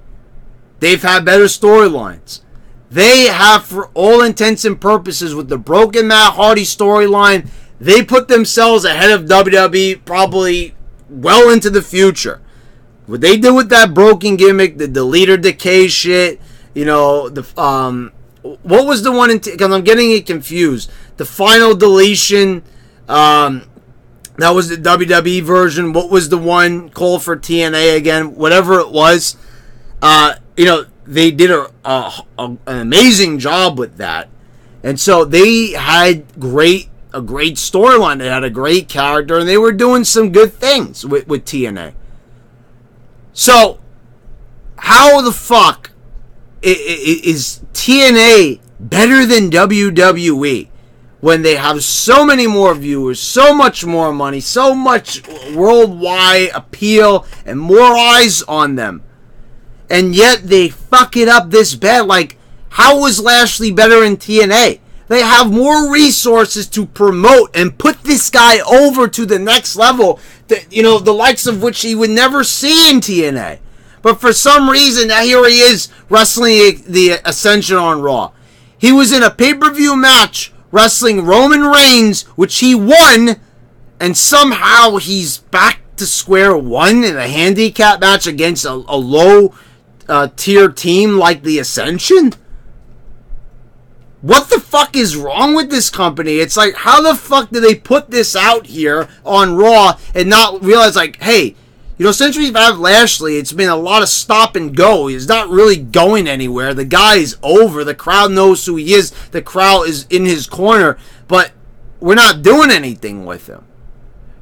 They've had better storylines. They have, for all intents and purposes, with the broken Matt Hardy storyline, they put themselves ahead of WWE probably well into the future. What they did with that broken gimmick, the leader decay shit, you know, the what was the one? Because I'm getting it confused. The final deletion, that was the WWE version. What was the one called for TNA again? Whatever it was, you know, they did an amazing job with that, and so they had a great storyline. They had a great character, and they were doing some good things with TNA. So, how the fuck is TNA better than WWE when they have so many more viewers, so much more money, so much worldwide appeal, and more eyes on them? And yet they fuck it up this bad. Like, how was Lashley better in TNA? They have more resources to promote and put this guy over to the next level, that, you know, the likes of which he would never see in TNA. But for some reason, now here he is wrestling the Ascension on Raw. He was in a pay-per-view match wrestling Roman Reigns, which he won, and somehow he's back to square one in a handicap match against a low tier team like the Ascension? What the fuck is wrong with this company? It's like, how the fuck do they put this out here on Raw and not realize, like, hey, you know, since we've had Lashley, it's been a lot of stop and go. He's not really going anywhere. The guy is over. The crowd knows who he is. The crowd is in his corner. But we're not doing anything with him.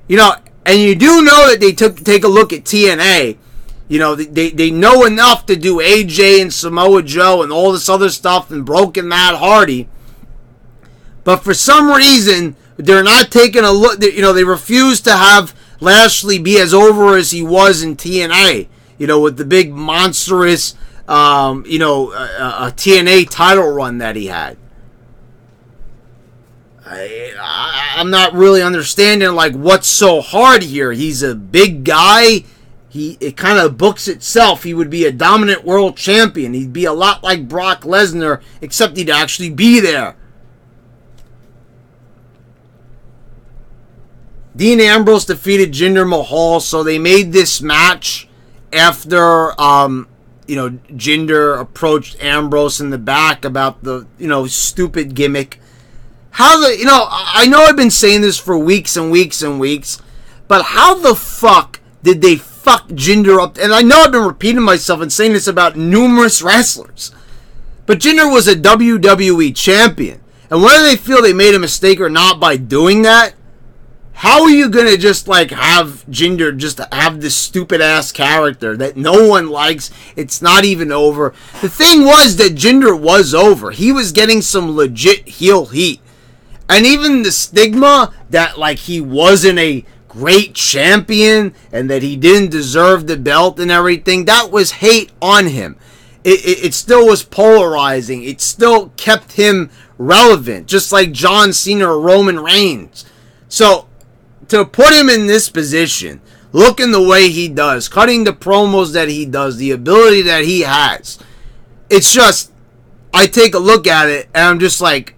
You know, and you do know that they take a look at TNA. You know, they know enough to do AJ and Samoa Joe and all this other stuff and broken Matt Hardy. But for some reason, they're not taking a look. You know, they refuse to have Lashley be as over as he was in TNA. You know, with the big monstrous, you know, a TNA title run that he had. I'm not really understanding, like, what's so hard here. He's a big guy. It kind of books itself. He would be a dominant world champion. He'd be a lot like Brock Lesnar, except he'd actually be there. Dean Ambrose defeated Jinder Mahal, so they made this match after, you know, Jinder approached Ambrose in the back about the, you know, stupid gimmick. You know, I know I've been saying this for weeks and weeks and weeks, but how the fuck did they fuck Jinder up? And I know I've been repeating myself and saying this about numerous wrestlers, but Jinder was a WWE champion, and whether they feel they made a mistake or not by doing that, how are you going to just, like, have Jinder just have this stupid-ass character that no one likes? It's not even over. The thing was that Jinder was over. He was getting some legit heel heat. And even the stigma that, like, he wasn't a great champion and that he didn't deserve the belt and everything, that was hate on him. It still was polarizing. It still kept him relevant, just like John Cena or Roman Reigns. So, to put him in this position, looking the way he does, cutting the promos that he does, the ability that he has, it's just, I take a look at it and I'm just like,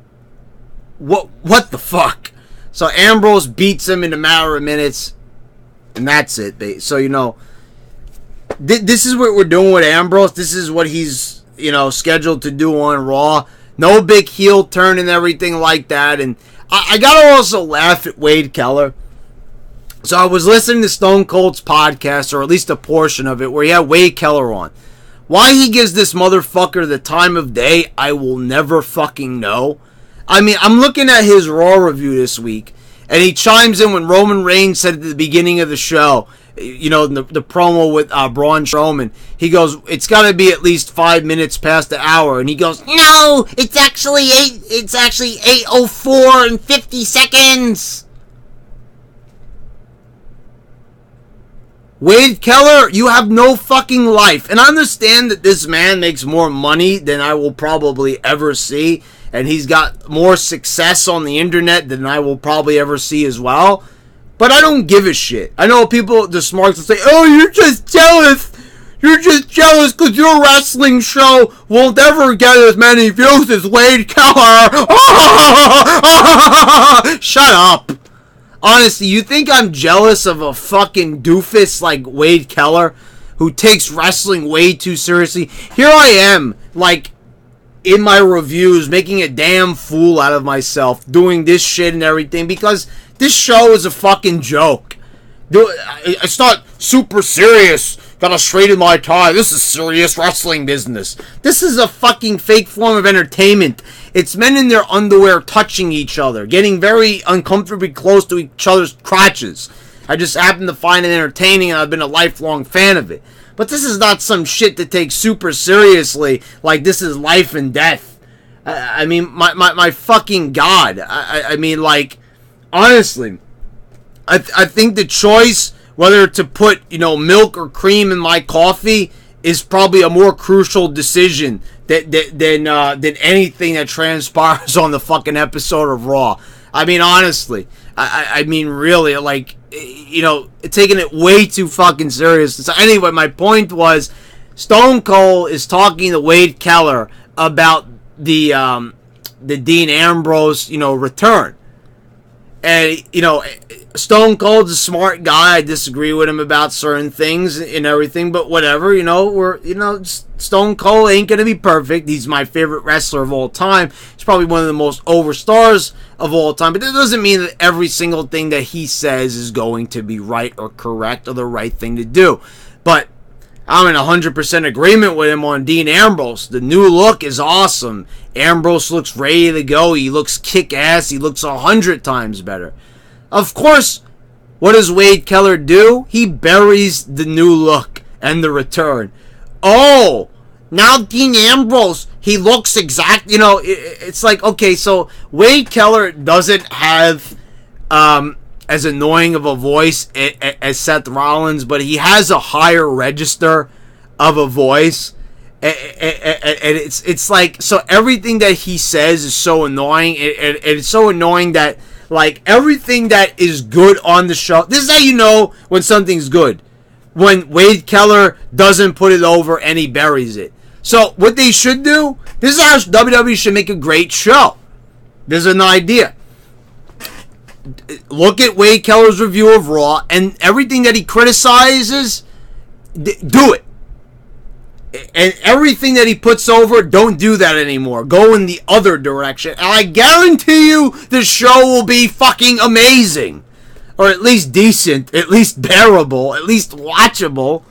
what the fuck? So Ambrose beats him in a matter of minutes, and that's it. So, you know, this is what we're doing with Ambrose. This is what he's, you know, scheduled to do on Raw. No big heel turn and everything like that. And I gotta also laugh at Wade Keller. So I was listening to Stone Cold's podcast, or at least a portion of it, where he had Wade Keller on. Why he gives this motherfucker the time of day, I will never fucking know. I mean, I'm looking at his Raw review this week, and he chimes in when Roman Reigns said at the beginning of the show, you know, the promo with Braun Strowman, he goes, it's got to be at least 5 minutes past the hour, and he goes, no, it's actually 8:04 and 50 seconds. Wade Keller, you have no fucking life. And I understand that this man makes more money than I will probably ever see. And he's got more success on the internet than I will probably ever see as well. But I don't give a shit. I know people, the smarts will say, oh, you're just jealous. You're just jealous because your wrestling show will never get as many views as Wade Keller. Shut up. Honestly, you think I'm jealous of a fucking doofus like Wade Keller who takes wrestling way too seriously? Here I am, like, in my reviews, making a damn fool out of myself, doing this shit and everything because this show is a fucking joke. It's not super serious. Gotta straighten my tie. This is serious wrestling business. This is a fucking fake form of entertainment. It's men in their underwear touching each other, getting very uncomfortably close to each other's crotches. I just happen to find it entertaining, and I've been a lifelong fan of it. But this is not some shit to take super seriously, like this is life and death. I mean, my fucking God. I mean, like, honestly, I think the choice whether to put, milk or cream in my coffee is probably a more crucial decision than anything that transpires on the fucking episode of Raw. I mean, honestly, I mean, really, like, taking it way too fucking serious. So anyway, my point was, Stone Cold is talking to Wade Keller about the Dean Ambrose, return. And, Stone Cold's a smart guy. I disagree with him about certain things and everything, but whatever, Stone Cold ain't gonna be perfect. He's my favorite wrestler of all time. He's probably one of the most over stars of all time, but that doesn't mean that every single thing that he says is going to be right or correct or the right thing to do. But I'm in 100% agreement with him on Dean Ambrose. The new look is awesome. Ambrose looks ready to go. He looks kick-ass. He looks 100 times better. Of course, what does Wade Keller do? He buries the new look and the return. Oh, now Dean Ambrose, he looks it's like, okay, so Wade Keller doesn't have as annoying of a voice as Seth Rollins, but he has a higher register of a voice. And it's like, so everything that he says is so annoying. And it's so annoying that, like, everything that is good on the show, this is how you know when something's good. When Wade Keller doesn't put it over and he buries it. So what they should do, this is how WWE should make a great show. There's an idea. Look at Wade Keller's review of Raw, and everything that he criticizes, do it. And everything that he puts over, don't do that anymore. Go in the other direction. And I guarantee you the show will be fucking amazing. Or at least decent, at least bearable, at least watchable.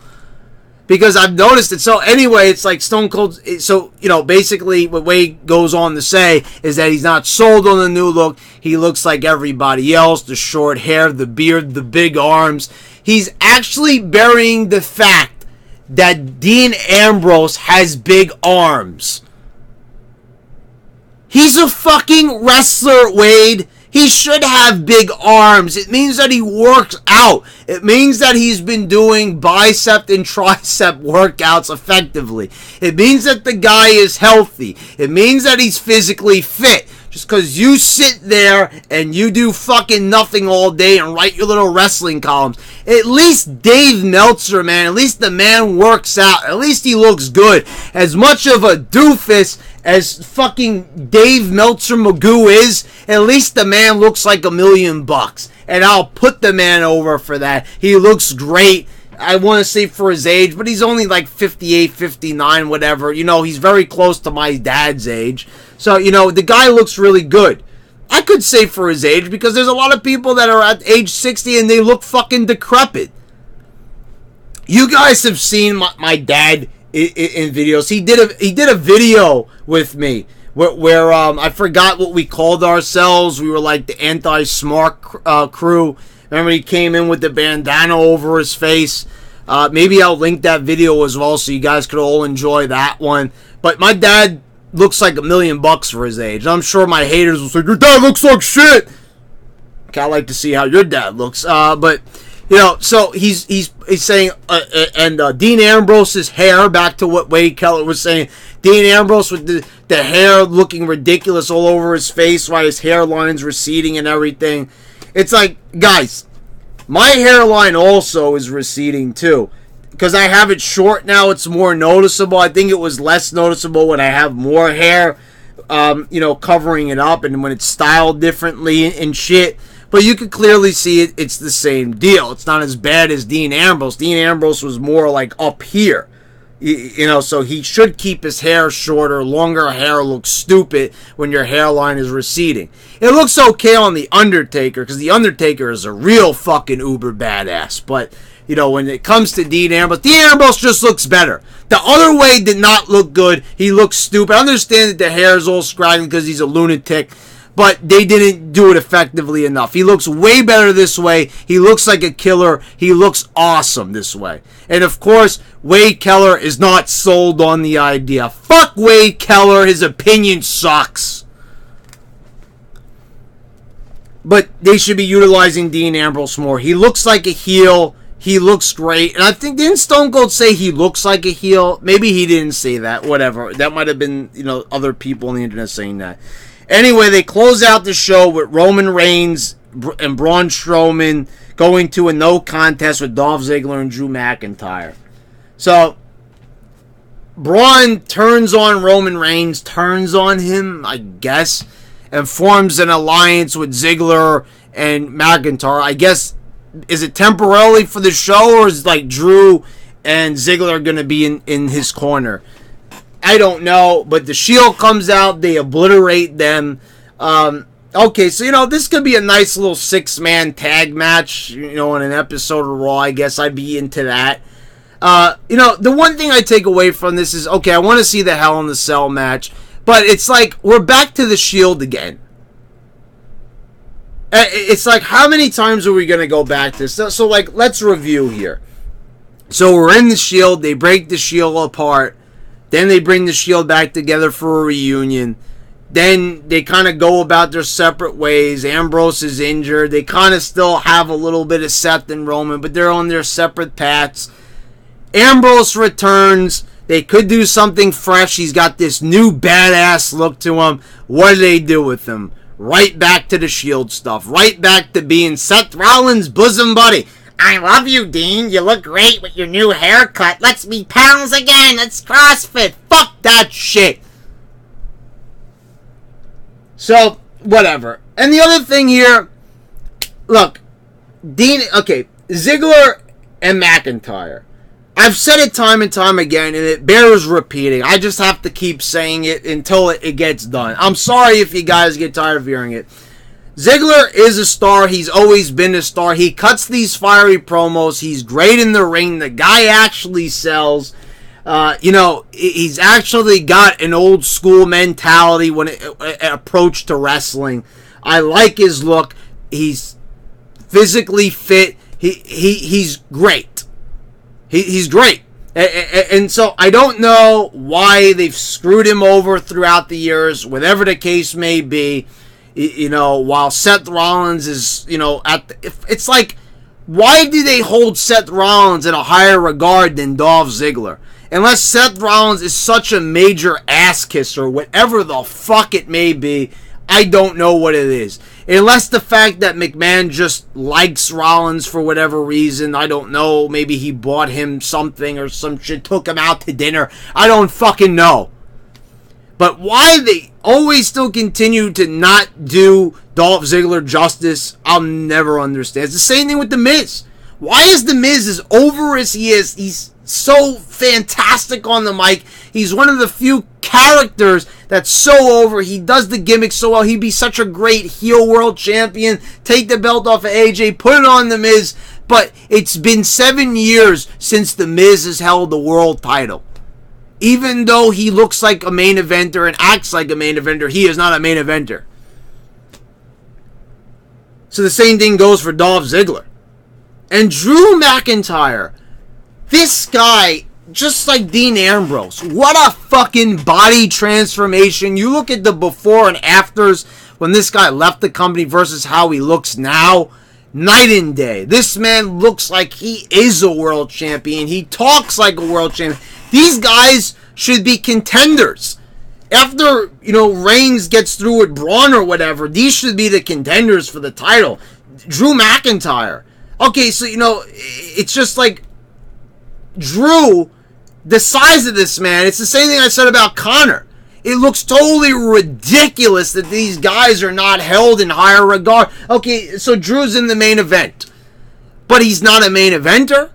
Because I've noticed it. So anyway, it's like Stone Cold. So, basically what Wade goes on to say is that he's not sold on the new look. He looks like everybody else. The short hair, the beard, the big arms. He's actually burying the fact that Dean Ambrose has big arms. He's a fucking wrestler, Wade. He should have big arms. It means that he works out. It means that he's been doing bicep and tricep workouts effectively. It means that the guy is healthy. It means that he's physically fit. Just because you sit there and you do fucking nothing all day and write your little wrestling columns. At least Dave Meltzer, man. At least the man works out. At least he looks good. As much of a doofus as fucking Dave Meltzer Magoo is, at least the man looks like $1 million. And I'll put the man over for that. He looks great. I want to say for his age, but he's only like 58, 59, whatever. He's very close to my dad's age. So, the guy looks really good. I could say for his age, because there's a lot of people that are at age 60 and they look fucking decrepit. You guys have seen my dad in videos. He did a video with me where I forgot what we called ourselves. We were like the anti-smart crew. Remember, he came in with the bandana over his face. Maybe I'll link that video as well so you guys could all enjoy that one. But my dad looks like $1 million for his age. I'm sure my haters will say, your dad looks like shit. Okay, I like to see how your dad looks. But So he's saying, and Dean Ambrose's hair, back to what Wade Keller was saying, Dean Ambrose with the hair looking ridiculous all over his face while his hairline's receding and everything. It's like, guys, my hairline also is receding too. Because I have it short now, it's more noticeable. I think it was less noticeable when I have more hair, covering it up and when it's styled differently and shit. But you can clearly see it's the same deal. It's not as bad as Dean Ambrose. Dean Ambrose was more like up here. So he should keep his hair shorter. Longer hair looks stupid when your hairline is receding. It looks okay on The Undertaker, because The Undertaker is a real fucking uber badass. But, when it comes to Dean Ambrose just looks better. The other way did not look good. He looks stupid. I understand that the hair is all scraggly because he's a lunatic, but they didn't do it effectively enough. He looks way better this way. He looks like a killer. He looks awesome this way. And of course, Wade Keller is not sold on the idea. Fuck Wade Keller. His opinion sucks. But they should be utilizing Dean Ambrose more. He looks like a heel. He looks great. And I think, didn't Stone Cold say he looks like a heel? Maybe he didn't say that. Whatever. That might have been, other people on the internet saying that. Anyway, they close out the show with Roman Reigns and Braun Strowman going to a no contest with Dolph Ziggler and Drew McIntyre. So, Braun turns on Roman Reigns, turns on him, I guess, and forms an alliance with Ziggler and McIntyre. I guess, is it temporarily for the show, or is like Drew and Ziggler going to be in his corner? I don't know, but the Shield comes out, they obliterate them. Okay, so, this could be a nice little 6-man tag match, in an episode of Raw. I guess I'd be into that. The one thing I take away from this is, okay, I want to see the Hell in the Cell match, but it's like, we're back to the Shield again. It's like, how many times are we going to go back to this? So, let's review here. So, we're in the Shield, they break the Shield apart. Then they bring the Shield back together for a reunion. Then they kind of go about their separate ways. Ambrose is injured. They kind of still have a little bit of Seth and Roman, but they're on their separate paths. Ambrose returns. They could do something fresh. He's got this new badass look to him. What do they do with him? Right back to the Shield stuff. Right back to being Seth Rollins' bosom buddy. I love you, Dean. You look great with your new haircut. Let's be pals again. Let's CrossFit. Fuck that shit. So, whatever. And the other thing here, look, Ziggler and McIntyre. I've said it time and time again, and it bears repeating. I just have to keep saying it until it gets done. I'm sorry if you guys get tired of hearing it. Ziggler is a star. He's always been a star. He cuts these fiery promos. He's great in the ring. The guy actually sells. He's actually got an old school mentality when approach to wrestling. I like his look. He's physically fit. He's great. He's great. And so I don't know why they've screwed him over throughout the years, whatever the case may be. While Seth Rollins is, it's like, why do they hold Seth Rollins in a higher regard than Dolph Ziggler? Unless Seth Rollins is such a major ass kisser, whatever the fuck it may be, I don't know what it is. Unless the fact that McMahon just likes Rollins for whatever reason, I don't know, maybe he bought him something or some shit, took him out to dinner, I don't fucking know. But why they always still continue to not do Dolph Ziggler justice, I'll never understand. It's the same thing with The Miz. Why is The Miz as over as he is? He's so fantastic on the mic. He's one of the few characters that's so over. He does the gimmick so well. He'd be such a great heel world champion. Take the belt off of AJ, put it on The Miz. But it's been 7 years since The Miz has held the world title. Even though he looks like a main eventer and acts like a main eventer, he is not a main eventer. So the same thing goes for Dolph Ziggler. And Drew McIntyre, this guy, just like Dean Ambrose, what a fucking body transformation. You look at the before and afters when this guy left the company versus how he looks now. night and day. This man looks like he is a world champion. He talks like a world champion. These guys should be contenders. After, Reigns gets through with Braun or whatever, these should be the contenders for the title. Drew McIntyre. Okay, so, it's just like Drew, the size of this man, it's the same thing I said about Connor. It looks totally ridiculous that these guys are not held in higher regard. Okay, so Drew's in the main event, but he's not a main eventer.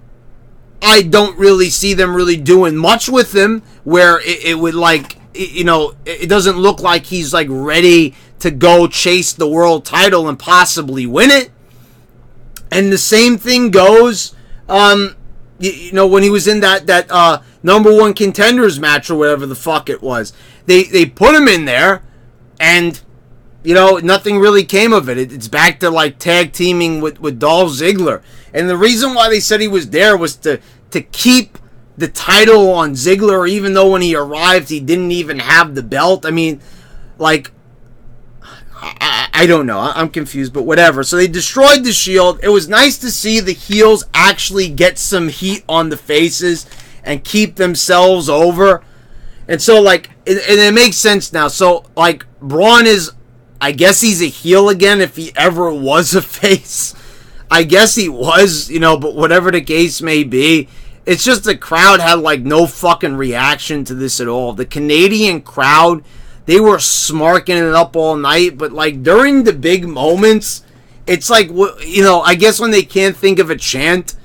I don't really see them really doing much with him where it would like, it doesn't look like he's like ready to go chase the world title and possibly win it. And the same thing goes, when he was in that number one contenders match or whatever the fuck it was. They put him in there, and, nothing really came of it. It's back to, like, tag teaming with Dolph Ziggler. And the reason why they said he was there was to keep the title on Ziggler, even though when he arrived, he didn't even have the belt. I mean, like, I don't know. I'm confused, but whatever. So they destroyed the Shield. It was nice to see the heels actually get some heat on the faces and keep themselves over. And so, like, and it makes sense now. So, like, Braun is, I guess he's a heel again if he ever was a face. I guess he was, but whatever the case may be, it's just the crowd had, like, no fucking reaction to this at all. The Canadian crowd, they were smarking it up all night, but, like, during the big moments, it's like, I guess when they can't think of a chant,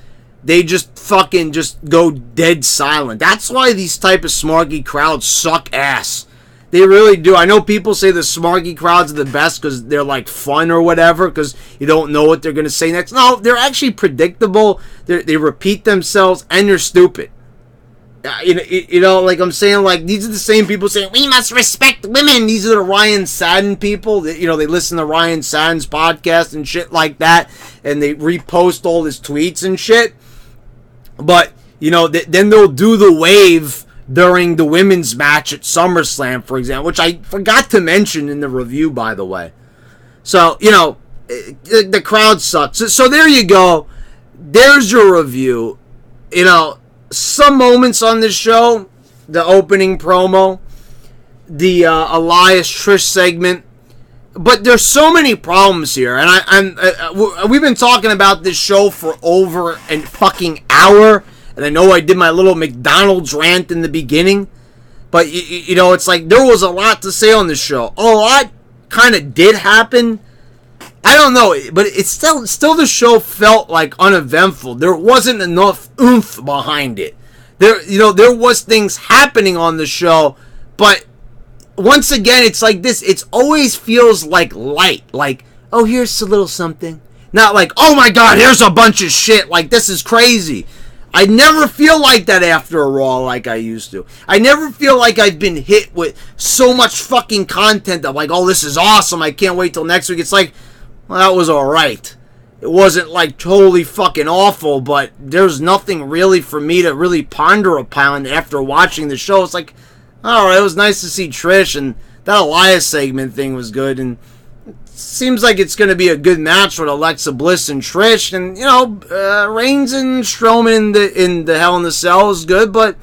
they just fucking just go dead silent. That's why these type of smarky crowds suck ass. They really do. I know people say the smarky crowds are the best because they're like fun or whatever because you don't know what they're going to say next. No, they're actually predictable. They repeat themselves and they're stupid. Like I'm saying, like these are the same people saying, we must respect women. These are the Ryan Satin people. They listen to Ryan Satin's podcast and shit like that. And they repost all his tweets and shit. But, then they'll do the wave during the women's match at SummerSlam, for example, which I forgot to mention in the review, by the way. So, the crowd sucks. So there you go. There's your review. Some moments on this show, the opening promo, the Elias Trish segment, but there's so many problems here, and we've been talking about this show for over a fucking hour, and I know I did my little McDonald's rant in the beginning, but it's like there was a lot to say on this show. A lot kind of did happen. I don't know, but it's still the show felt like uneventful. There wasn't enough oomph behind it. There was things happening on the show, but once again, it's like this. It always feels like light. Like, oh, here's a little something. Not like, oh my God, here's a bunch of shit. Like, this is crazy. I never feel like that after a Raw like I used to. I never feel like I've been hit with so much fucking content. I'm like, oh, this is awesome. I can't wait till next week. It's like, well, that was alright. It wasn't like totally fucking awful, but there's nothing really for me to really ponder upon after watching the show. It's like, alright, it was nice to see Trish, and that Elias segment thing was good, and it seems like it's going to be a good match with Alexa Bliss and Trish, and, Reigns and Strowman in the Hell in the Cell is good, but,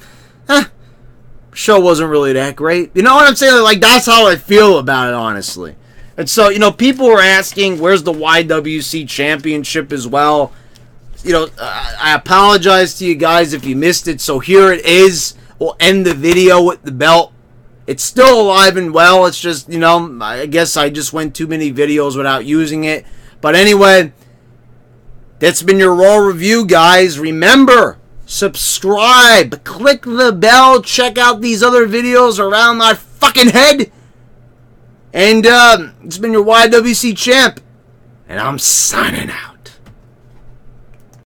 show wasn't really that great. You know what I'm saying? Like, that's how I feel about it, honestly. And so, people were asking, where's the YWC Championship as well? I apologize to you guys if you missed it, so here it is. We'll end the video with the belt. It's still alive and well. It's just, I guess I just went too many videos without using it. But anyway, that's been your Raw review, guys. Remember, subscribe, click the bell, check out these other videos around my fucking head. And it's been your YWC Champ, and I'm signing out.